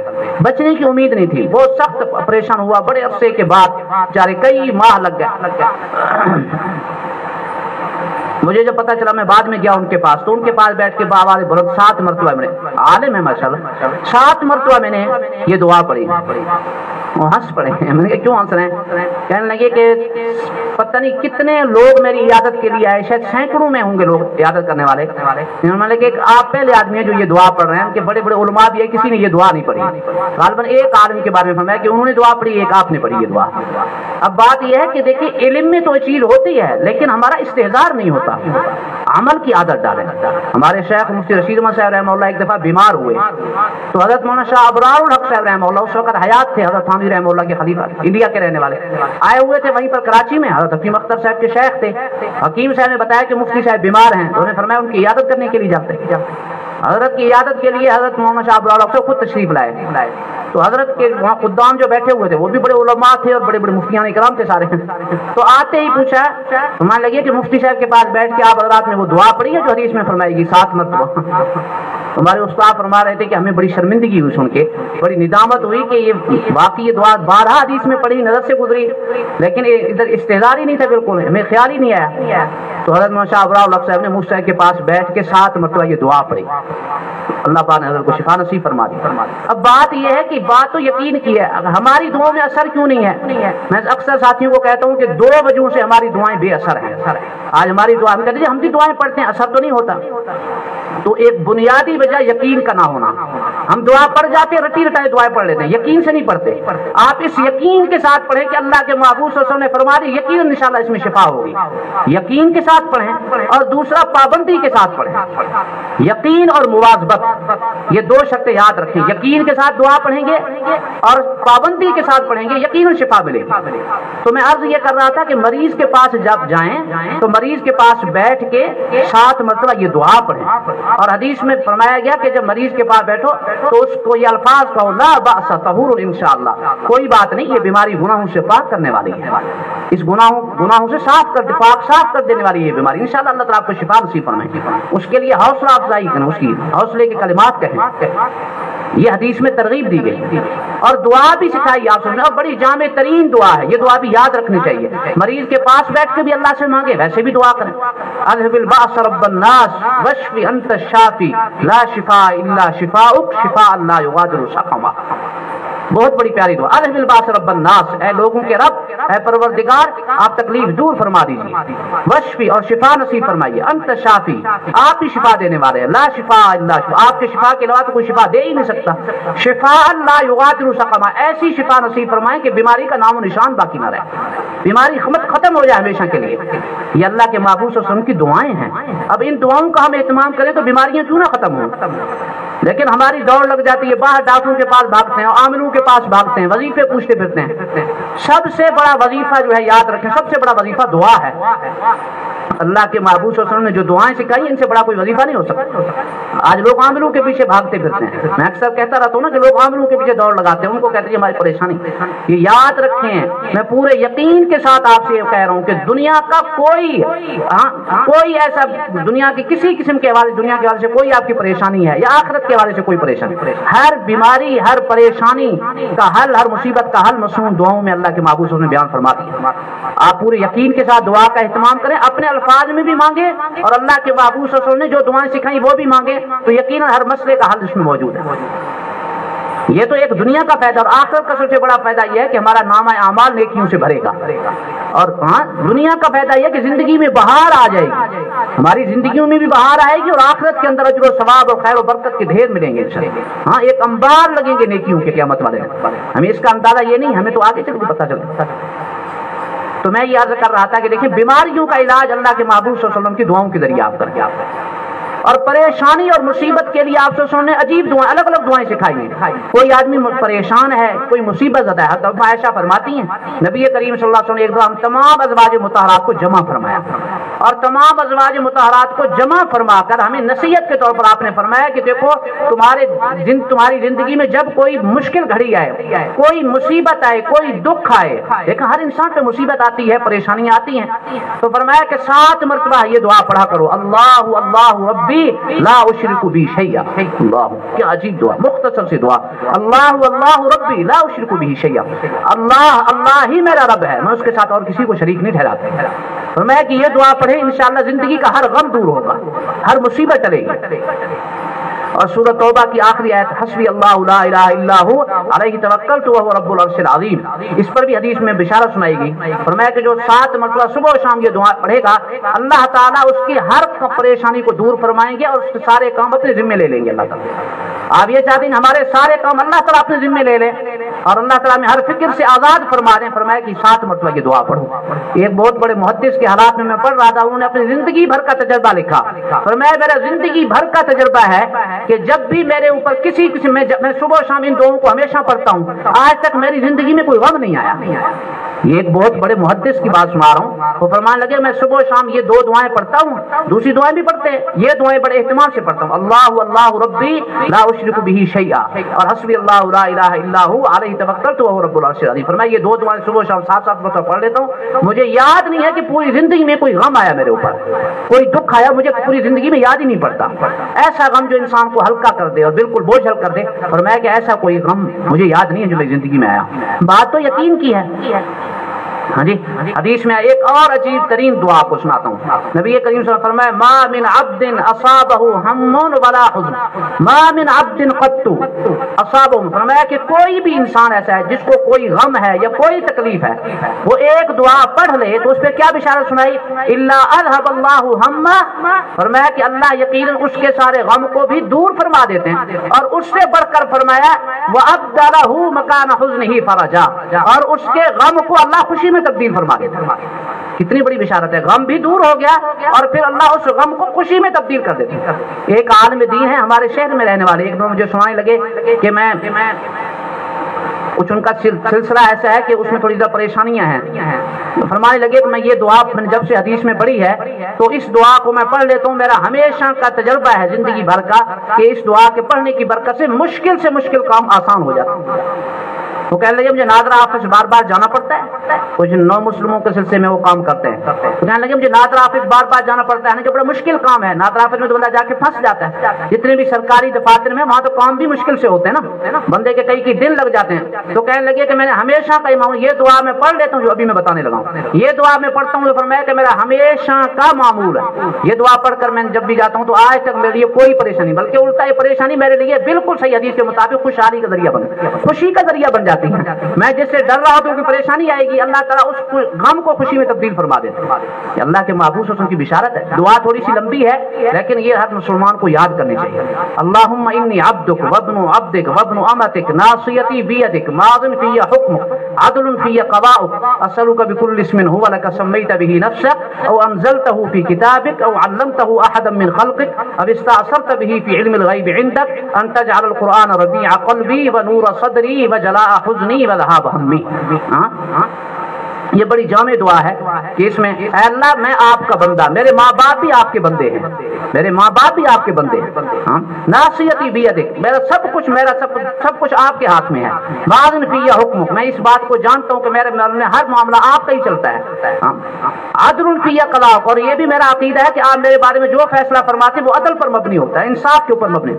بچنے کی امید نہیں تھی، بہت سخت پریشان ہوا، بڑے عرصے کے بعد چارے کئی ماہ لگ گئے۔ مجھے جب پتا چلا میں بعد میں گیا ان کے پاس، تو ان کے پاس بیٹھ کے بابا بلند 7 مرتبہ میں نے، عالم ہے ماشاءاللہ، 7 مرتبہ میں نے یہ دعا پڑھی۔ وہ ہنس پڑے، میں نے کہا کیوں ہنس رہے ہیں؟ کہنے لگے کہ پتہ نہیں کتنے لوگ میری عیادت کے لیے آئے، شاید سینکڑوں میں ہوں گے لوگ عیادت کرنے والے۔ انہوں نے کہا کہ آپ پہلے آدمی ہیں جو یہ دعا پڑھ رہے ہیں، کہ بڑے بڑے علماء بھی ہے کسی نے یہ دعا نہیں پڑھی۔ غالباً ایک عالم کے بارے میں فرمایا کہ انہوں نے دعا پڑھی، ایک آپ نے پڑھی یہ دعا۔ اب بات یہ ہے کہ دیکھیں علم میں تو یہ چیز ہوتی ہے لیکن ہمارا استحضار نہیں ہوتا، عمل کی عادت ڈالیں۔ ہمارے شیخ مفتی رشید احمد صاحب رحمہ اللہ ایک دفعہ بیمار ہوئے تو حضرت مولانا شاہ ابرار الحق صاحب رحمہ اللہ اس وقت حیات تھے، حضرت تھانوی رحمہ اللہ کے خلیفہ انڈیا کے رہنے والے، آئے ہوئے تھے وہیں پر کراچی میں، حضرت حکیم اختر صاحب کے شیخ تھے۔ حکیم صاحب نے بتایا کہ مفتی صاحب بیمار ہیں، تو انہوں نے فرمایا ان کی عیادت کرنے کے لیے جاتے ہیں۔ حضرت کی عیادت کے لیے حضرت مولانا شاہ ابرار الحق صاحب خود تشریف لائے، تو حضرت کے وہاں خدام جو بیٹھے ہوئے تھے وہ بھی بڑے علماء تھے اور بڑے بڑے مفتیان اکرام تھے سارے، تو آتے ہی پوچھا، ہمیں لگے کہ مفتی صاحب کے پاس بیٹھ کے آپ حضرات نے وہ دعا پڑھی ہے جو حدیث میں فرمائے گی 7 مرتبہ؟ ہمارے استاد فرما رہے تھے کہ ہمیں بڑی شرمندگی ہوئی سن کے، بڑی ندامت ہوئی کہ یہ باقی یہ دعا 12 حدیث میں پڑھی، نظر سے گزری لیکن ادھر استحضار ہی نہیں تھا، بالکل ہمیں خیال ہی نہیں آیا۔ تو حضرت مولانا شاہ ابرار الحق صاحب نے مفتی صاحب کے پاس بیٹھ کے 7 مرتبہ یہ دعا پڑھی، اللہ پاک نے حضرت کو شفا نصیب فرما دی۔ اب بات یہ ہے کہ بات تو یقین کی ہے، ہماری دعاؤں میں اثر کیوں نہیں ہے؟ میں اکثر ساتھیوں کو کہتا ہوں کہ 2 وجہوں سے ہماری دعائیں بے اثر ہیں۔ آج ہماری دعا ہم کہتے ہیں ہم بھی دعائیں پڑھتے ہیں، اثر تو نہیں ہوتا۔ تو ایک بنیادی وجہ یقین کا نہ ہونا، ہم دعا پڑھ جاتے ہیں، رٹی رٹائے دعائیں پڑھ لیتے ہیں، یقین سے نہیں پڑھتے۔ آپ اس یقین کے ساتھ پڑھیں کہ اللہ کے محبوب صلی اللہ علیہ وسلم نے فرما دی یقین انشاءاللہ اس میں شفا ہوگی، یقین کے ساتھ پڑھیں، اور دوسرا پابندی کے ساتھ پڑھیں۔ یقین اور مواظبت یہ 2 شرطیں یاد رکھیں، یقین کے ساتھ دعا پڑھیں گے اور پابندی کے ساتھ پڑھیں گے، یقین شفا ملے گی۔ تو میں عرض یہ کر رہا تھا کہ مریض کے پاس جب جائیں تو مریض کے پاس بیٹھ کے 7 مرتبہ یہ دعا پڑھیں، اور حدیث میں فرمایا گیا کہ جب مریض کے پاس بیٹھو تو اس کو یہ الفاظ کہو، لا بأس طہور انشاءاللہ، کوئی بات نہیں، یہ بیماری گناہوں سے پاک کرنے والی ہے، اس گناہوں سے صاف کر دینے والی یہ بیماری، انشاءاللہ اللہ تعالیٰ آپ کو شفا نصیب فرمائے گی۔ اس کے لیے حوصلہ افزائی کریں، اس کی حوصلے کے کلمات کہیں، یہ حدیث میں ترغیب دی گئی، اور دعا بھی سکھائی آپ سے، اور بڑی جامع ترین دعا ہے، یہ دعا بھی یاد رکھنی چاہیے۔ مریض کے پاس بیٹھ کے بھی اللہ سے مانگے، ویسے بھی دعا کریں، اذهب البأس رب الناس واشف انت الشافی لا شفاء الا شفاؤک شفاء لا یغادر سقما، بہت بڑی پیاری دعا، اذهب البأس رب الناس، اے لوگوں کے رب، اے پروردگار آپ تکلیف دور فرما دیجیے، واشفی اور شفا نصیب فرمائیے، انت شافی آپ ہی شفا دینے والے ہیں، لا شفاء الا شفاء آپ کے شفا کے علاوہ تو کوئی شفا دے ہی نہیں سکتا، شفاء لا یغادر سقما ایسی شفا نصیب فرمائیں کہ بیماری کا نام و نشان باقی نہ رہے، بیماری ختم ہو جائے ہمیشہ کے لیے۔ یہ اللہ کے محبوب صلی اللہ علیہ وسلم کی دعائیں ہیں، اب ان دعاؤں کا ہم اہتمام کریں تو بیماریاں کیوں نہ ختم ہوں، لیکن ہماری دوڑ لگ جاتی ہے، باہر ڈاکٹروں کے پاس بھاگتے ہیں، عاملوں کے پاس بھاگتے ہیں، وظیفے پوچھتے پھرتے ہیں۔ سب سے بڑا وظیفہ جو ہے یاد رکھیں، سب سے بڑا وظیفہ دعا ہے۔ اللہ کے محبوب صلی اللہ علیہ وسلم نے جو دعائیں سکھائی ان سے بڑا کوئی وظیفہ نہیں ہو سکتا۔ آج لوگ عاملوں کے پیچھے بھاگتے پھرتے ہیں، میں اکثر کہتا رہتا ہوں نا کہ لوگ عاملوں کے پیچھے دوڑ لگاتے ہیں، ان کو کہتے ہیں ہماری پریشانی، یہ یاد رکھیں، میں پورے یقین کے ساتھ آپ سے کہہ رہا ہوں کہ دنیا کا کوئی ایسا دنیا کی کسی قسم کے حوالے دنیا کے حوالے سے کوئی آپ کی پریشانی ہے یا آخرت کے حوالے سے کوئی پریشانی، ہر بیماری ہر پریشانی کا حل، ہر مصیبت کا حل مصنون دعاؤں میں اللہ کے محبوب صلی اللہ علیہ وسلم نے بیان فرما دیا۔ آپ پورے یقین کے ساتھ دعا کا اہتمام کریں، اپنے الفاظ میں بھی مانگے اور اللہ کے محبوب صلی اللہ علیہ وسلم نے جو دعائیں سکھائیں وہ بھی مانگے، تو یقیناً ہر مسئلے کا حل اس میں موجود ہے۔ یہ تو ایک دنیا کا فائدہ، اور آخرت کا سب سے بڑا فائدہ یہ ہے کہ ہمارا نامہ اعمال نیکیوں سے بھرے گا، اور ہاں دنیا کا فائدہ یہ کہ زندگی میں بہار آ جائے گی، ہماری زندگیوں میں بھی بہار آئے گی، اور آخرت کے اندر اجر و ثواب اور خیر و برکت کے ڈھیر ملیں گے انشاءاللہ۔ ہاں ایک انبار لگیں گے نیکیوں کے قیامت والے، ہمیں اس کا اندازہ یہ نہیں، ہمیں تو آگے چل کے پتہ چلتا۔ تو میں یہ عرض کر رہا تھا کہ دیکھیں بیماریوں کا علاج اللہ کے محبوب صلی اللہ علیہ وسلم کی دعاؤں کے ذریعے آپ کر کے اور پریشانی اور مصیبت کے لیے آپ سے سننے عجیب دعائیں، الگ الگ دعائیں سکھائی ہیں۔ کوئی آدمی پریشان ہے، کوئی مصیبت زدہ ہے، حضرت عائشہ فرماتی ہیں نبی کریم صلی اللہ علیہ وسلم نے ایک دعا تمام ازواج مطہرات کو جمع فرمایا، اور تمام ازواج مطہرات کو جمع فرما کر ہمیں نصیحت کے طور پر آپ نے فرمایا کہ دیکھو تمہاری زندگی میں جب کوئی مشکل گھڑی آئے، کوئی مصیبت آئے، کوئی دکھ آئے، دیکھا ہر انسان پہ مصیبت آتی ہے، پریشانیاں آتی ہیں، تو فرمایا کہ 7 مرتبہ یہ دعا پڑھا کرو، اللہ اللہ ربی لا اشرک بی شیئا۔ اللہ کیا عجیب دعا، مختصر سی دعا، اللہ اللہ ربی لا اشرک بی شیئا، اللہ اللہ ہی میرا رب ہے، میں اس کے ساتھ اور کسی کو شریک نہیں ٹھہراتا۔ فرمایا کہ یہ دعا پڑھے انشاءاللہ زندگی کا ہر غم دور ہوگا، ہر مصیبت چلے گی۔ اور سورۃ توبہ کی آخری آیت حسبی اللہ لا الہ الا ہو علیہ توکلت وہو رب العرش العظیم، اس پر بھی حدیث میں بشارت سنائی گئی، فرمایا کہ جو 7 مرتبہ صبح و شام یہ دعا پڑھے گا اللہ تعالیٰ اس کی ہر پریشانی کو دور فرمائیں گے، اور اس کے سارے کام اپنے ذمہ لے لیں گے اللہ تعالیٰ۔ آپ یہ چاہتے ہیں ہمارے سارے کام اللہ تعالیٰ اپنے ذمہ لے لیں اور اللہ تعالیٰ میں ہر فکر سے آزاد فرما دیں، فرمایا کہ 7 مرتبہ یہ دعا پڑھو۔ ایک بہت بڑے محدث کے حالات میں پڑھ رہا تھا، انہوں نے اپنی زندگی بھر کا تجربہ لکھا، فرمایا میرا زندگی بھر کا تجربہ ہے کہ جب بھی میرے اوپر کسی میں صبح و شام ان دعاؤں کو ہمیشہ پڑھتا ہوں، آج تک میری زندگی میں کوئی غم نہیں آیا۔ یہ ایک بہت بڑے محدث کی بات سنا رہا ہوں، وہ فرمانے لگے میں صبح و شام یہ 2 دعائیں پڑھتا ہوں، دوسری دعائیں بھی پڑھتے ہیں، یہ دعائیں بڑے اہتمام سے پڑھتا ہوں، اللہ اللہ ربی لا اشرک بہ شیئا اور حسبی اللہ لا الہ الا ہو علیہ توکلت وہو رب العرش العظیم۔ فرمایا یہ 2 دعائیں صبح و شام 7 مرتبہ پڑھ لیتا ہوں، مجھے یاد نہیں ہے کہ پوری زندگی میں کوئی غم آیا میرے اوپر، کوئی دکھ آیا، مجھے پوری زندگی میں یاد ہی نہیں پڑتا۔ ایسا غم جو انسان کو ہلکا کر دے اور بالکل بوجھ ہل کر دے، فرمایا کہ ایسا کوئی غم مجھے یاد نہیں ہے جو میری زندگی میں آیا۔ بات تو یقین کی ہے۔ ہاں جی، حدیث میں ایک اور عجیب ترین دعا آپ کو سناتا ہوں، نبی کریم صلی اللہ علیہ وسلم فرمایا ما من عبد اصابه هم ولا حزن ما من عبد قط اصابه، فرمایا کہ کوئی بھی انسان ایسا ہے جس کو کوئی غم ہے یا کوئی تکلیف ہے، وہ ایک دعا پڑھ لے تو اس پہ کیا بشارت سنائی، الا اذهب الله همه، فرمایا کہ اللہ یقیناً اس کے سارے غم کو بھی دور فرما دیتے ہیں، اور اس سے بڑھ کر فرمایا وابدله مکان حزنه فرجا، اور اس کے غم کو اللہ خوشی میں تبدیل فرما دیتا۔ کتنی بڑی بشارت ہے، غم بھی دور ہو گیا اور پھر اللہ اس غم کو خوشی میں تبدیل کر دیتا۔ ایک عالم دین ہے ہمارے شہر میں رہنے والے، ایک دو مجھے سنانے لگے کہ میں کچھ ان کا سلسلہ ایسا ہے کہ اس میں تھوڑی زیادہ پریشانیاں ہیں، فرمانے لگے کہ میں یہ دعا جب سے حدیث میں پڑھی ہے تو اس دعا کو میں پڑھ لیتا ہوں، میرا ہمیشہ کا تجربہ ہے زندگی بھر کا کہ اس دعا کے پڑھنے کی برکت سے مشکل کام آسان ہو جاتا ہے۔ وہ کہنے لگے مجھے نادرا آفس بار بار جانا پڑتا ہے، کچھ نو مسلموں کے سلسلے میں وہ کام کرتے ہیں، تو کہنے لگے مجھے نادرا آفس بار بار جانا پڑتا ہے، جو بڑا مشکل کام ہے، نادرا آفس میں تو بندہ جا کے پھنس جاتا ہے، جتنے بھی سرکاری دفاتر میں وہاں تو کام بھی مشکل سے ہوتے ہیں نا، بندے کے کئی دن لگ جاتے ہیں۔ تو کہنے لگے کہ میں نے ہمیشہ کا امام یہ دعا میں پڑھ لیتا ہوں جو ابھی میں بتانے لگا ہوں، یہ دعا میں پڑھتا ہوں، تو فرمایا کہ میرا ہمیشہ کا معمول ہے، یہ دعا پڑھ کر میں جب بھی جاتا ہوں تو آج تک میرے لیے کوئی پریشانی، بلکہ الٹا یہ پریشانی میرے لیے بالکل صحیح حدیث کے مطابق خوشحالی کا ذریعہ خوشی کا ذریعہ بن جاتی ہے۔ میں جس سے ڈر رہا ہوں کہ پریشانی آئے گی، اللہ تعالیٰ اس غم کو خوشی میں تبدیل فرما دیتے ہیں۔ یہ اللہ کے محبوب صلی اللہ علیہ وسلم کی بشارت ہے۔ دعا تھوڑی سی لمبی ہے لیکن یہ ہر مسلمان کو یاد کرنی چاہیے۔ اللہم انی عبدک وابن عبدک وابن امتک ناصیتی بیدک ماض فی حکمک عدل فی قضاؤک اسألک بکل اسم هو لک سمیت به نفسک او انزلته فی کتابک او علمته احدا من خلقک او استأثرت به فی علم الغیب عندک ان تجعل القرآن ربیع قلبی ونور صدری وجلاء حزنی وذهاب ہمی۔ یہ بڑی جامع دعا ہے کہ اس میں اے اللہ میں آپ کا بندہ، میرے ماں باپ بھی آپ کے بندے ہیں، میرے ماں باپ بھی آپ کے بندے ہیں، ناصیتی بیدک میرا سب کچھ آپ کے ہاتھ میں ہے، ماضٍ فی حکمک میں اس بات کو جانتا ہوں کہ میرے میں ہر معاملہ آپ کا ہی چلتا ہے، عدل فی قضاءک اور یہ بھی میرا عقیدہ ہے کہ آپ میرے بارے میں جو فیصلہ فرماتے ہیں وہ عدل پر مبنی ہوتا ہے، انصاف کے اوپر مبنی۔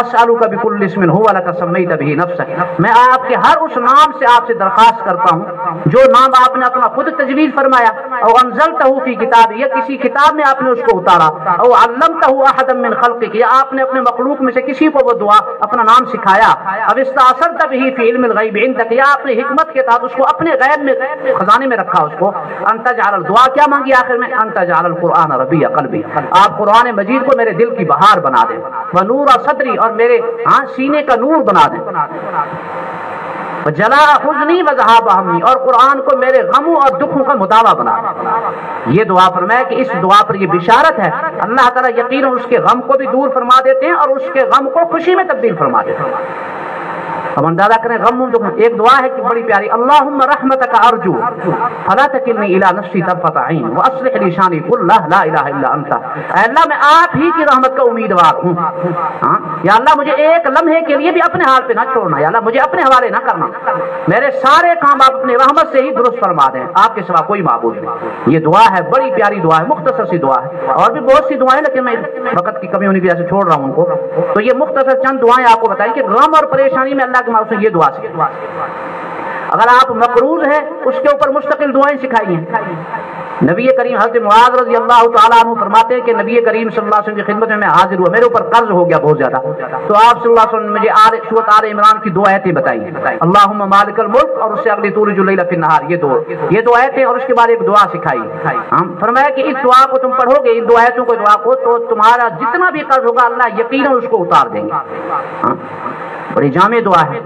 اسألک بکل اسم هو لک سمیت به نفسک میں آپ کے ہر اس نام سے آپ سے درخواست کرتا ہوں جو نام آپ نے اپنا خود تجویز فرمایا، او انزلتہ فی کتاب، یا کسی کتاب میں آپ نے اس کو اتارا، او علمتہ احدا من خلقک، یا آپ نے اپنے مخلوق میں سے کسی کو وہ دعا اپنا نام سکھایا، اب استاثرت به فی علم الغیب عندک، یا آپ نے حکمت کے تحت اس کو اپنے غیب میں خزانے میں رکھا اس کو، ان تجعل، دعا کیا مانگی آخر میں، ان تجعل القرآن ربیع قلبی، آپ قرآن مجید کو میرے دل کی بہار بنا دیں، ونور صدری، اور میرے سینے کا نور بنا دیں، جلا حزنی و ذہاب ہمی، اور قرآن کو میرے غموں اور دکھوں کا مداوا بنا دیں۔ یہ دعا فرمایا کہ اس دعا پر یہ بشارت ہے، اللہ تعالیٰ یقیناً اس کے غم کو بھی دور فرما دیتے ہیں اور اس کے غم کو خوشی میں تبدیل فرما دیتے ہیں۔ اب اندازہ کریں غم و دکھ، ایک دعا ہے کہ بڑی پیاری، اللہم رحمتک ارجو فلا تکلنی الی نفسی طرفۃ عین واصلح لی شانی کلہ لا الہ الا انت، اے اللہ میں آپ ہی کی رحمت کا امیدوار ہوں، یا اللہ مجھے ایک لمحے کے لیے بھی اپنے حال پہ نہ چھوڑنا، یا اللہ مجھے اپنے حوالے نہ کرنا، میرے سارے کام آپ اپنی رحمت سے ہی درست فرما دیں، آپ کے سوا کوئی معبود نہیں۔ یہ دعا ہے، بڑی پیاری دعا ہے، مختصر سی دعا ہے، اور بھی بہت سی دعائیں لیکن میں وقت کی کمی ہونے کی وجہ سے چھوڑ رہا ہوں ان کو، تو یہ مختصر چند دعائیں آپ کو بتائیں کہ غم اور پریشانی میں اللہ کے معروف سے یہ دعا سے، اگر آپ مقروض ہیں اس کے اوپر مستقل دعائیں سکھائی ہیں۔ نبی کریم حضرت معاذ رضی اللہ تعالیٰ عنہ فرماتے ہیں کہ نبی کریم صلی اللہ علیہ وسلم کی خدمت میں حاضر ہوا، میرے اوپر قرض ہو گیا بہت زیادہ، تو آپ صلی اللہ علیہ وسلم نے مجھے سورۃ آل عمران کی دو آیتیں بتائی، اللہم مالک الملک، اور اس سے اگلی تولج اللیل فی النہار، یہ دو آیتیں، اور اس کے بعد ایک دعا سکھائی، فرمایا کہ اس دعا کو تم پڑھو گے، ان دو آیتوں کو دعا کو، تو تمہارا جتنا بھی قرض ہوگا اللہ یقیناً اس کو اتار دیں گے۔ بڑی جامع دعا ہے،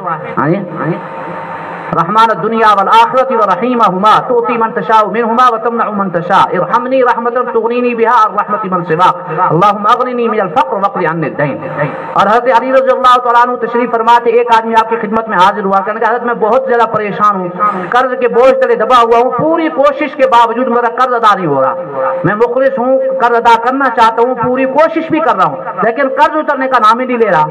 رحمان الدنیا والآخرة ورحیمہما تؤتی من تشاء منہما وتمنع من تشاء ارحمنی رحمتا تغنینی بها عن رحمت من سواک اللہم اغننی من الفقر واقض عنی الدین۔ اور حضرت علی رضی اللہ تعالیٰ عنہ تشریف فرماتے، ایک آدمی آپ کی خدمت میں حاضر ہوا، کہنے کہ حضرت میں بہت زیادہ پریشان ہوں، قرض کے بوجھ تلے دبا ہوا ہوں، پوری کوشش کے باوجود میرا قرض ادا نہیں ہو رہا، میں مخلص ہوں، قرض ادا کرنا چاہتا ہوں، پوری کوشش بھی کر رہا ہوں، لیکن قرض اترنے کا نام ہی نہیں لے رہا،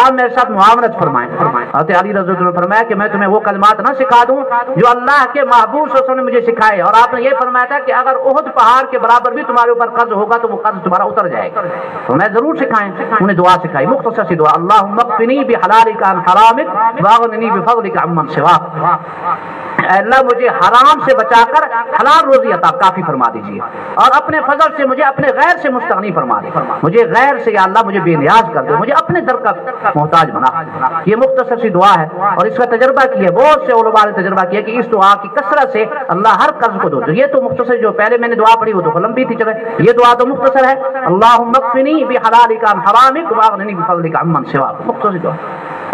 آپ میرے ساتھ معاونت فرمائیں۔ حضرت علی رضی اللہ عنہ نے فرمایا کہ میں تمہیں وہ کلمات نہ سکھا دوں جو اللہ کے محبوب صلی اللہ علیہ وسلم نے مجھے سکھائے، اور آپ نے یہ فرمایا تھا کہ اگر احد پہاڑ کے برابر بھی تمہارے اوپر قرض ہوگا تو وہ قرض تمہارا اتر جائے گا، تو میں ضرور سکھائیں۔ انہیں دعا سکھائی، مختصر سی دعا، اللہم اکفنی بحلالک عن حرامک واغننی بفضلک عمن سواک، اے اللہ مجھے حرام سے بچا کر حلال روزی عطا کافی فرما دیجیے، اور اپنے فضل سے مجھے اپنے غیر سے مستغنی فرما دے، مجھے غیر سے یا اللہ مجھے بے نیاز کر دے، مجھے اپنے در کا محتاج بنا۔ یہ مختصر سی دعا ہے، اور اس کا تجربہ کیا، بہت سے علماء نے تجربہ کیا کہ اس دعا کی کثرت سے اللہ ہر قرض کو دو۔ یہ تو مختصر، جو پہلے میں نے دعا پڑھی وہ تو لمبی تھی، چلے یہ دعا تو مختصر ہے، اللہم اکفنی بحلالک عن حرامک واغننی بفضلک عمن سواک، مختصر دعا۔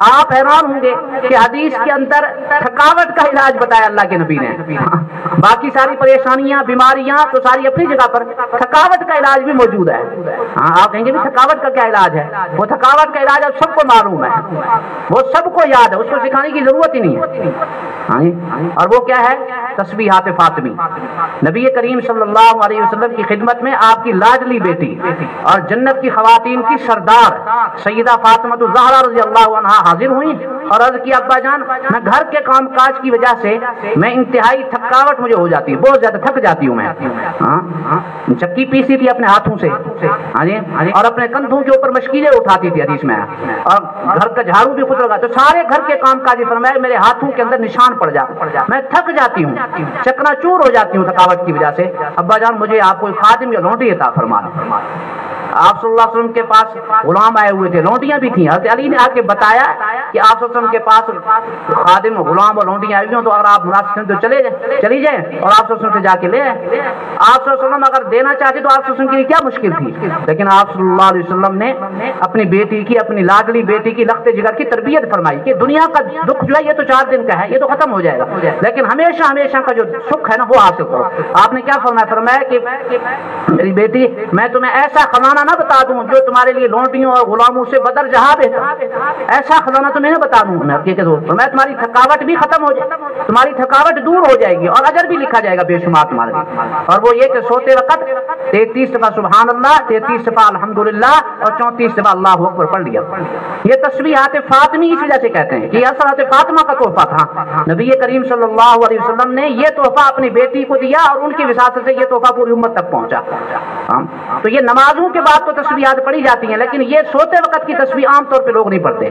آپ حیران ہوں گے کہ حدیث کے اندر تھکاوٹ کا علاج بتایا اللہ کے نبی نے، باقی ساری پریشانیاں بیماریاں تو ساری اپنی جگہ پر، تھکاوٹ کا علاج بھی موجود ہے۔ آپ کہیں گے بھی تھکاوٹ کا کیا علاج ہے؟ وہ تھکاوٹ کا علاج اب سب کو معلوم ہے، وہ سب کو یاد ہے، اس کو سکھانے کی ضرورت ہی نہیں ہے، اور وہ کیا ہے؟ تسبیحات فاطمی۔ نبی کریم صلی اللہ علیہ وسلم کی خدمت میں آپ کی لاڈلی بیٹی اور جنت کی خواتین کی سردار سیدہ فاطمہ الزہرا رضی اللہ عنہا حاضر ہوئی اور عرض کی، ابا جان میں گھر کے کام کاج کی وجہ سے میں انتہائی تھکاوٹ مجھے ہو جاتی ہے، بہت زیادہ تھک جاتی ہوں میں، چکی پیسی تھی اپنے ہاتھوں سے، اور اپنے کندھوں کے اوپر مشکلیں اٹھاتی تھی حدیث میں، اور گھر کا جھاڑو بھی خود لگا، تو سارے گھر کے کام کاج فرمایا میرے ہاتھوں کے اندر نشان پڑ جاتا، میں تھک جاتی ہوں، چکنا چور ہو جاتی ہوں تھکاوٹ کی وجہ سے، ابا جان مجھے آپ کوئی خادم یا لونڈی عطا فرمانا۔ آپ صلی اللہ علیہ وسلم کے پاس غلام آئے ہوئے تھے، لونڈیاں بھی تھیں، حضرت علی نے آ کے بتایا کہ آپ صلی اللہ علیہ وسلم کے پاس خادم غلام اور لونڈیاں آئی ہوئی ہوں، تو اگر آپ مناسب ہیں تو چلی جائیں اور آپ صلی اللہ علیہ وسلم سے جا کے لے آئیں۔ آپ صلی اللہ علیہ وسلم اگر دینا چاہتے تو آپ صلی اللہ علیہ وسلم کے لیے کیا مشکل تھی، لیکن آپ صلی اللہ علیہ وسلم نے اپنی بیٹی کی، اپنی لاڈلی بیٹی کی لخت جگر کی تربیت فرمائی کہ دنیا کا دکھ جو ہے یہ تو 4 دن کا ہے، یہ تو ختم ہو جائے گا، لیکن ہمیشہ ہمیشہ کا جو سکھ ہے نا وہ حاصل کرو۔ آپ نے کیا فرمایا؟ فرمایا کہ میری بیٹی میں تمہیں ایسا خزانہ نہ بتا دوں جو تمہارے لیے لونڈیوں اور غلاموں سے بدر جہاں بہتر، ایسا خزانہ تو میں نے بتا دوں، میں تمہاری تھکاوٹ بھی ختم ہو جائے، تمہاری تھکاوٹ دور ہو جائے گی، اور اجر بھی لکھا جائے گا بے شمار تمہارے لیے، اور وہ یہ کہ سوتے وقت 33 دفعہ سبحان اللہ، 33 دفعہ الحمدللہ اور 34 دفعہ اللہ اکبر پڑھ لیا۔ یہ تسبیحات فاطمی اس وجہ سے کہتے ہیں کہ یہ حضرت فاطمہ کا تحفہ تھا، نبی کریم صلی اللہ علیہ وسلم نے یہ تحفہ اپنی بیٹی کو دیا، اور ان کی وراثت سے یہ تحفہ پوری امت تک پہنچا۔ تو یہ نمازوں کے بعد تو تسبیحات پڑھی جاتی ہیں، لیکن یہ سوتے وقت کی تسبیح عام طور پہ لوگ نہیں پڑھتے،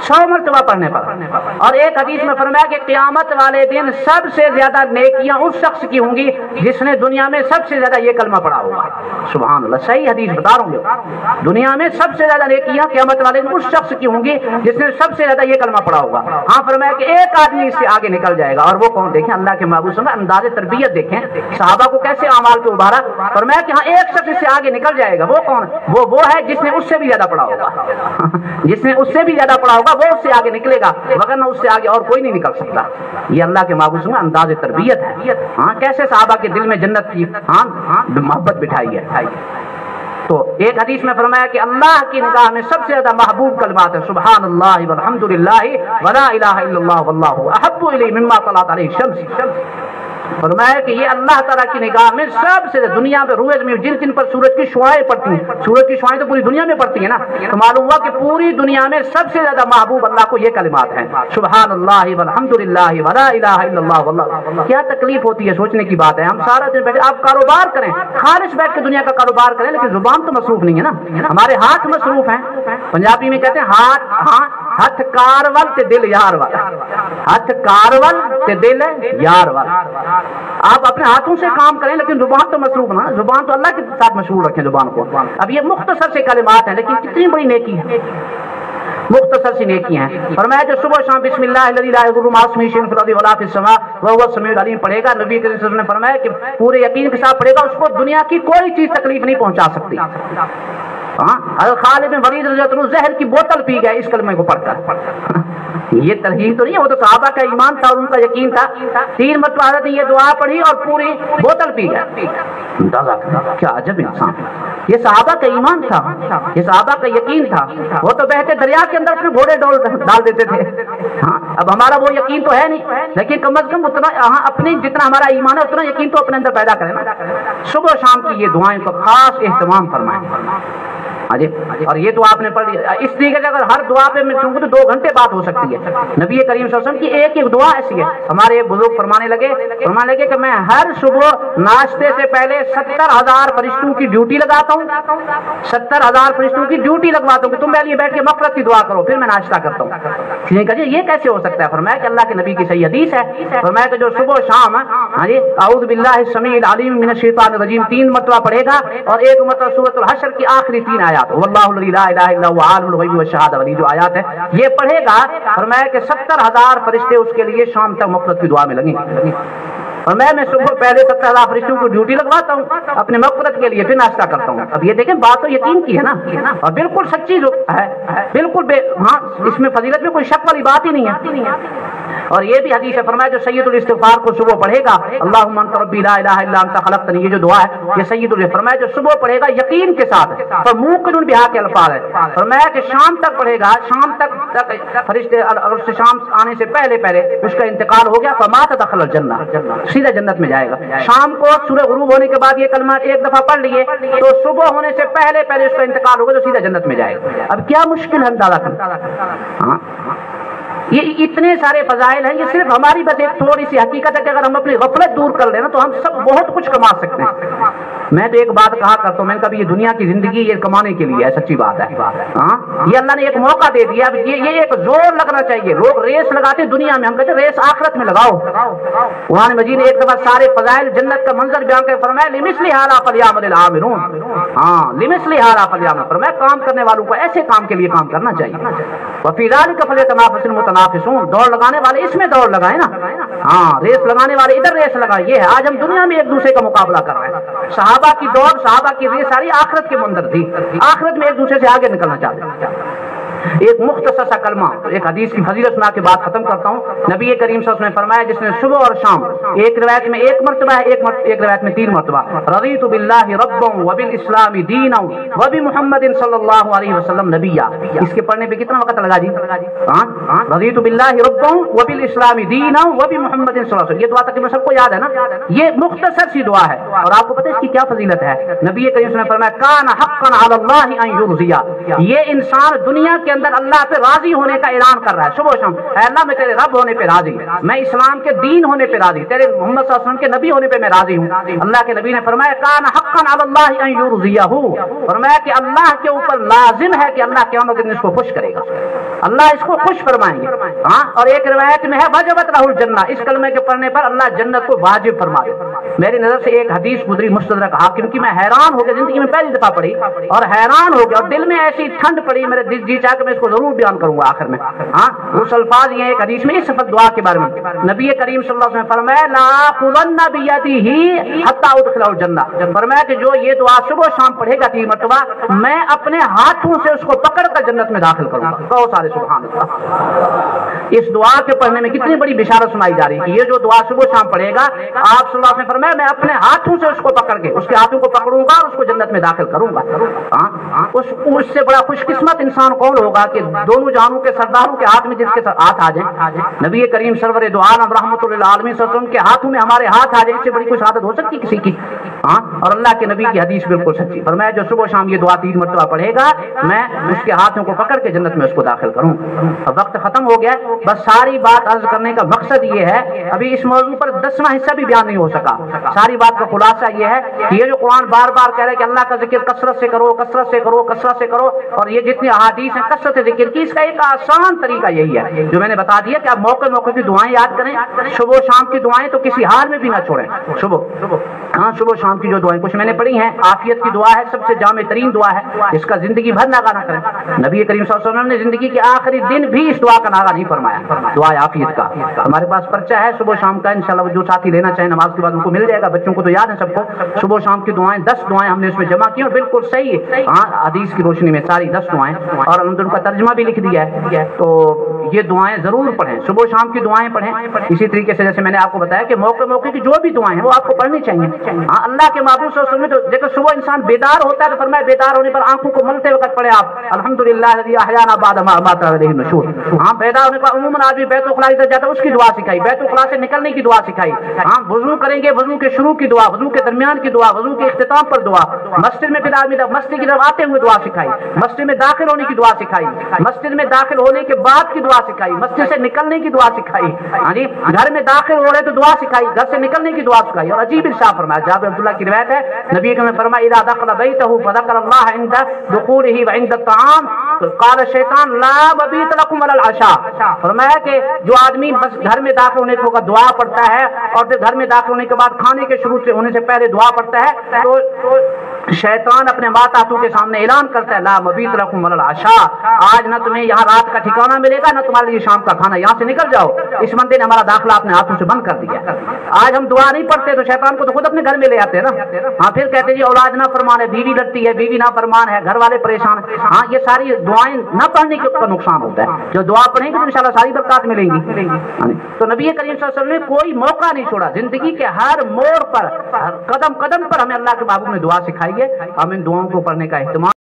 100 مرتبہ پڑھنے پر. اور ایک حدیث میں فرمایا کہ قیامت والے دن سب سے زیادہ نیکیاں اس شخص کی ہوں گی جس نے دنیا میں سب سے زیادہ یہ کلمہ پڑھا ہوگا. سبحان اللہ, صحیح حدیث بتا رہا ہوں. دنیا میں سب سے زیادہ نیکیاں قیامت والے دن اس شخص کی ہوں گی جس نے سب سے زیادہ یہ کلمہ پڑھا ہوگا. ہاں فرمایا کہ ایک آدمی اس سے آگے نکل جائے گا, اور وہ کون؟ دیکھیں اللہ کے محبوب صلی اللہ علیہ وسلم انداز تربیت دیکھیں, صحابہ کو کیسے اعمال پہ ابھارا. فرمایا کہ ہاں ایک شخص اس سے آگے نکل جائے گا. وہ کون؟ وہ ہے جس نے اس سے بھی زیادہ پڑھا ہوگا. جس نے اس سے بھی زیادہ پڑھا ہوگا وہ اس سے آگے نکلے گا, وگرنہ اس سے آگے اور کوئی نہیں نکل سکتا. یہ اللہ کے محبوب صلی اللہ علیہ وسلم انداز تربیت ہے. ہاں کیسے صحابہ کے دل میں جنت کی محبت بٹھائی ہے. تو ایک حدیث میں فرمایا کہ اللہ کی نگاہ میں سب سے زیادہ محبوب کلمات ہے سبحان اللہ والحمد للہ ولا الہ الا اللہ واللہ احب الیہ مما طلعت علیہ الشمس. فرمایا کہ یہ اللہ تعالیٰ کی نگاہ میں سب سے دنیا میں روز میں جن پر سورج کی شعاعیں پڑتی ہیں, سورج کی شعاعیں تو پوری دنیا میں پڑتی ہیں نا, تو معلوم ہوا کہ پوری دنیا میں سب سے زیادہ محبوب اللہ کو یہ کلمات ہیں سبحان اللہ والحمد للہ ولا الہ الا اللہ واللہ. کیا تکلیف ہوتی ہے, سوچنے کی بات ہے. ہم سارا دن بیٹھے, آپ کاروبار کریں, خالص بیٹھ کے دنیا کا کاروبار کریں, لیکن زبان تو مصروف نہیں ہے نا. ہمارے ہاتھ مصروف ہیں. پنجابی میں کہتے ہیں ہاتھ کارول تے دل یار والا. ہاتھ کارول تے دل یار والا. آپ اپنے ہاتھوں سے کام کریں لیکن زبان تو مصروف نا, زبان تو اللہ کے ساتھ مشغول رکھیں زبان کو. اب یہ مختصر سے کلمات ہیں لیکن کتنی بڑی نیکی ہے, مختصر سی نیکیاں ہیں. فرمایا جو صبح شام بسم اللہ الذی لا یضر مع اسمہ شیء فی الارض ولا فی السماء وهو السمیع العلیم پڑھے گا, نبی کریم صلی اللہ علیہ وسلم نے فرمایا کہ پورے یقین کے ساتھ پڑھے گا, اس کو دنیا کی کوئی چیز تکلیف نہیں پہنچا سکتی. حضرت خالد بن ولید رضی اللہ عنہ زہر کی بوتل پی گئے اس کلمے کو پڑھ کر. یہ ترہیب تو نہیں ہے, وہ تو صحابہ کا ایمان تھا اور ان کا یقین تھا. 3 مرتبہ حضرت نے یہ دعا پڑھی اور پوری بوتل پی گئے. کیا عجب انسان, یہ صحابہ کا ایمان تھا, یہ صحابہ کا یقین تھا. وہ تو بہتے دریا کے اندر اپنے گھوڑے ڈال دیتے تھے. اب ہمارا وہ یقین تو ہے نہیں, لیکن کم از کم اتنا اپنے جتنا ہمارا ایمان ہے اتنا یقین تو اپنے اندر پیدا کریں. صبح و شام کی یہ دعائیں کو خاص اہتمام فرمائیں. اور یہ دعا آپ نے پڑھ لی, اس طریقے سے اگر ہر دعا پہ میں سنوں تو 2 گھنٹے بات ہو سکتی ہے. نبی کریم صلی اللہ علیہ وسلم کی ایک دعا ایسی ہے, ہمارے ایک بزرگ فرمانے لگے کہ میں ہر صبح ناشتے سے پہلے 70,000 فرشتوں کی ڈیوٹی لگاتا ہوں, 70,000 فرشتوں کی ڈیوٹی لگواتا ہوں کہ تم میرے لیے بیٹھ کے مغفرت کی دعا کرو, پھر میں ناشتہ کرتا ہوں. یہ کیسے ہو سکتا ہے؟ فرمایا کہ اللہ کے نبی کی صحیح حدیث ہے. فرمایا کہ جو صبح و شام اعوذ باللہ السمیع العلیم من الشیطان الرجیم 3 مرتبہ پڑھے گا, اور 1 مرتبہ سورۃ الحشر کی آخری 3 آیات واللہ الذی لا الہ الا هو عالم الغیب والشہادہ والی جو آیات ہے یہ پڑھے گا. فرمایا کہ 70,000 فرشتے اس کے لیے شام تک مغفرت کی دعا میں لگیں. اور میں صبح پہلے 70,000 فرشتوں کو ڈیوٹی لگواتا ہوں اپنے مغفرت کے لیے, پھر ناشتہ کرتا ہوں. اب یہ دیکھیں بات تو یقین کی ہے نا, اور بالکل سچی جو ہے, بالکل اس میں فضیلت میں کوئی شک والی بات ہی نہیں ہے. اور یہ بھی حدیث ہے, فرمایا جو سید الاستغفار کو صبح پڑھے گا اللہم انت ربی لا الہ الا انت خلقتنی, یہ جو دعا ہے یہ سید فرمایا جو صبح پڑھے گا یقین کے ساتھ, پر موقن بہا کے الفاظ ہے. فرمایا کہ شام تک پڑھے گا, شام تک فرشتے اگر سے شام آنے سے پہلے اس کا انتقال ہو گیا فمات دخل الجنہ, سیدھا جنت میں جائے گا. شام کو سورہ غروب ہونے کے بعد یہ کلمات ایک دفعہ پڑھ لیے تو صبح ہونے سے پہلے اس کا انتقال ہوگا تو سیدھا جنت میں جائے گا. اب کیا مشکل ہے اندازہ کرنا. یہ اتنے سارے فضائل ہیں, یہ صرف ہماری بس ایک تھوڑی سی حقیقت ہے کہ اگر ہم اپنی غفلت دور کر لیں نا تو ہم سب بہت کچھ کما سکتے ہیں. میں تو ایک بات کہا کرتا ہوں, میں نے کہا یہ دنیا کی زندگی یہ کمانے کے لیے ہے, سچی بات ہے. یہ اللہ نے ایک موقع دے دیا, یہ ایک زور لگنا چاہیے. لوگ ریس لگاتے دنیا میں, ہم کہتے ہیں ریس آخرت میں لگاؤ. قرآن مجید نے ایک دفعہ سارے فضائل جنت کا منظر بیان کر فرمایا لمثل ھذا فلیعمل العاملون. لمثل ھذا فلیعمل, فرمایا کام کرنے والوں کو ایسے کام کے لیے کام کرنا چاہیے. وفی ذلک فلیتنافس المتنافسون, دوڑ لگانے والے اس میں دوڑ لگائیں نا. ریس لگانے والے ادھر ریس لگائیں. یہ ہے آج ہم دنیا میں ایک دوسرے کا مقابلہ کر رہے ہیں. صحابہ کی دوڑ, صحابہ کی ریس ساری آخرت کے منظر تھی, آخرت میں ایک دوسرے سے آگے نکلنا چاہتے ہیں. ایک مختصر سا کلمہ, ایک حدیث کی فضیلت سنا کے بعد ختم کرتا ہوں. نبی کریم صلی اللہ علیہ وسلم نے فرمایا جس نے صبح اور شام, ایک روایت میں 1 مرتبہ ہے, ایک روایت میں 3 مرتبہ, رضیت باللہ ربا وبالاسلام دینا وبمحمد صلی اللہ علیہ وسلم نبیا. اس کے پڑھنے پہ کتنا وقت لگا جی؟ رضیت باللہ ربا وبالاسلام دینا وبمحمد صلی اللہ علیہ وسلم. یہ دعا تقریباً سب کو یاد ہے نا. یہ مختصر سی دعا ہے اور آپ کو پتہ ہے اس کی کیا فضیلت ہے. نبی کریم صلی اللہ علیہ وسلم نے فرمایا کان حقا علی اللہ ان یرضی, یہ انسان دنیا کے اندر اللہ پہ راضی ہونے کا اعلان کر رہا ہے صبح و شام. اے اللہ میں تیرے رب ہونے پہ راضی، میں اسلام کے دین ہونے پہ راضی، تیرے محمد صلی اللہ علیہ وسلم کے نبی ہونے پہ میں راضی ہوں. اللہ کے نبی نے فرمایا کان حقا علی اللہ ان یرضیہ، فرمایا کہ اللہ کے اوپر لازم ہے کہ اللہ قیامت کے دن اس کو خوش کرے گا، اللہ اس کو خوش فرمائیں گے. ہاں، اور ایک روایت میں ہے وجبت لہ الجنہ، اس کلمے کے پڑھنے پر اللہ جنت کو واجب فرما دے. میری نظر سے ایک حدیث گزری مستدرک حاکم کی، میں حیران ہو گیا، زندگی میں پہلی دفعہ پڑھی اور حیران ہو گیا، اور دل میں ایسی ٹھنڈ پڑی، میرے دل جی چاہ کہ میں اس کو ضرور بیان کروں گا آخر میں. ہاں، اس الفاظ یہ ایک حدیث میں اس وقت دعا کے بارے میں نبی کریم صلی اللہ علیہ وسلم فرمایا لا آخذن بیدہ حتی ادخلہ الجنہ، فرمایا کہ جو یہ دعا صبح و شام پڑھے گا 3 مرتبہ، میں اپنے ہاتھوں سے اس کو پکڑ کر جنت میں داخل کروں گا. بہت سارے سبحان اللہ. اس دعا کے پڑھنے میں کتنی بڑی بشارت سنائی جا رہی ہے کہ یہ جو دعا صبح و شام پڑھے گا، آپ صلی اللہ علیہ وسلم نے فرمایا میں اپنے ہاتھوں سے اس کو پکڑ کے اس کے ہاتھوں کو پکڑوں گا اور اس کو جنت میں داخل کروں گا. اس سے بڑا خوش قسمت انسان کون ہوگا کہ دونوں جہانوں کے سرداروں کے ہاتھ میں جس کے ہاتھ آ جائیں. نبی کریم سرور دو عالم رحمۃ اللہ علیہ وسلم کے ہاتھوں میں ہمارے ہاتھ آ جائیں، اس سے بڑی کوئی سعادت ہو سکتی کسی کی؟ ہاں، اور اللہ کے نبی کی حدیث بالکل سچی، فرمایا جو صبح و شام یہ دعا 3 مرتبہ پڑھے گا، میں اس کے ہاتھوں کو پکڑ کے جنت میں اس کو داخل کروں. وقت ختم ہو گیا، بس ساری بات عرض کرنے کا مقصد یہ ہے، ابھی اس موضوع پر 10واں حصہ بھی بیان نہیں ہو سکا. ساری بات کا خلاصہ یہ ہے کہ یہ جو قرآن بار بار کہہ رہا ہے کہ اللہ کا ذکر کثرت سے کرو، کثرت سے کرو، کثرت سے کرو، اور یہ جتنی احادیث ہیں کثرت ذکر کی، اس کا ایک آسان طریقہ یہی ہے جو میں نے بتا دیا کہ آپ موقع موقع کی دعائیں یاد کریں. صبح و شام کی دعائیں تو کسی حال میں بھی نہ چھوڑیں. صبح و شام کی جو دعائیں کچھ میں نے پڑھی ہیں، عافیت کی دعا ہے، سب سے جامع ترین دعا ہے، اس کا زندگی بھر ناغہ نہ کریں. نبی کریم صلی اللہ علیہ وسلم نے زندگی کے آخری دن بھی اس دعا کا ناغہ نہیں فرمایا، دعا عافیت کا. ہمارے پاس پرچہ ہے صبح و شام کا، انشاءاللہ جو ساتھی لینا چاہیں نماز کے بعد ان کو مل جائے گا. بچوں کو تو یاد ہے سب کو، صبح و شام کی دعائیں 10 دعائیں ہم نے اس میں جمع کی اور بالکل صحیح ہے. ہاں، حدیث کی روشنی میں ساری 10 دعائیں، اور ہم نے ان کا ترجمہ بھی لکھ دیا ہے. تو یہ دعائیں ضرور پڑھیں، صبح و شام کی دعائیں پڑھیں. اسی طریقے سے جیسے میں نے آپ کو بتایا کہ موقع موقع کی جو بھی دعائیں ہیں وہ آپ کو پڑھنی چاہیے. ہاں، اللہ کے محبوب صلی اللہ علیہ وسلم تو دیکھو صبح انسان بیدار ہوتا ہے تو فرمایا بیدار ہونے پر آنکھوں کو ملتے وقت پڑھے آپ الحمدللہ الذی احیانا بعد ما اماتنا الیہ النشور. ہاں، بیدار ہونے پر عموماً آدمی بیت الخلاء تک جاتا ہے، اس کی دعا سکھائی، بیت الخلاء سے نکلنے کی دعا سکھائی. ہاں، وضو کریں گے، وضو کے شروع کی دعا، وضو کے درمیان کی دعا، وضو کے اختتام پر دعا. مسجد میں پھر آدمی مسجد کی طرف آتے ہوئے دعا سکھائی، مسجد میں داخل ہونے کی دعا سکھائی، مسجد میں داخل ہونے کے بعد کی دعا سکھائی، مسجد سے نکلنے کی دعا سکھائی. ہاں جی، گھر میں داخل ہو رہے تو دعا سکھائی، گھر سے نکلنے کی دعا سکھائی. اور عجیب ارشاد فرمایا، جابر عبداللہ کی روایت ہے، نبی نے فرمایا اذا دخل بیتہ فذکر اللہ عند دخولہ وعند الطعام قال الشیطان لا مبیت لکم ولا العشاء. فرمایا کہ جو آدمی بس گھر میں داخل ہونے کو دعا پڑھتا ہے اور پھر گھر میں داخل ہونے کے بعد کھانے کے شروع سے ہونے سے پہلے دعا پڑھتا ہے تو شیطان اپنے ماتحتوں کے سامنے اعلان کرتا ہے لا مبیت لکم ولا العشاء، آج نہ تمہیں یہاں رات کا ٹھکانہ ملے گا، نہ تمہارے لیے شام کا کھانا، یہاں سے نکل جاؤ. اس بندے نے ہمارا داخلہ اپنے ہاتھوں سے بند کر دیا. آج ہم دعا نہیں پڑھتے تو شیطان کو تو خود اپنے گھر میں لے آتے ہیں نا. ہاں، پھر کہتے جی اولاد نہ فرمان ہے، بیوی لڑتی ہے، بیوی نہ فرمان ہے، گھر والے پریشان ہیں. ہاں، یہ ساری دعائیں نہ پڑھنے کا نقصان ہوتا ہے. جو دعا پڑھیں گے تو انشاءاللہ ساری برکات ملیں گی. تو نبی کریم صلی اللہ علیہ وسلم نے کوئی موقع نہیں چھوڑا، زندگی کے ہر موڑ پر، قدم قدم پر ہمیں اللہ کے محبوب نے دعا سکھائی ہے. ہم ان دعاؤں کو پڑھنے کا اہتمام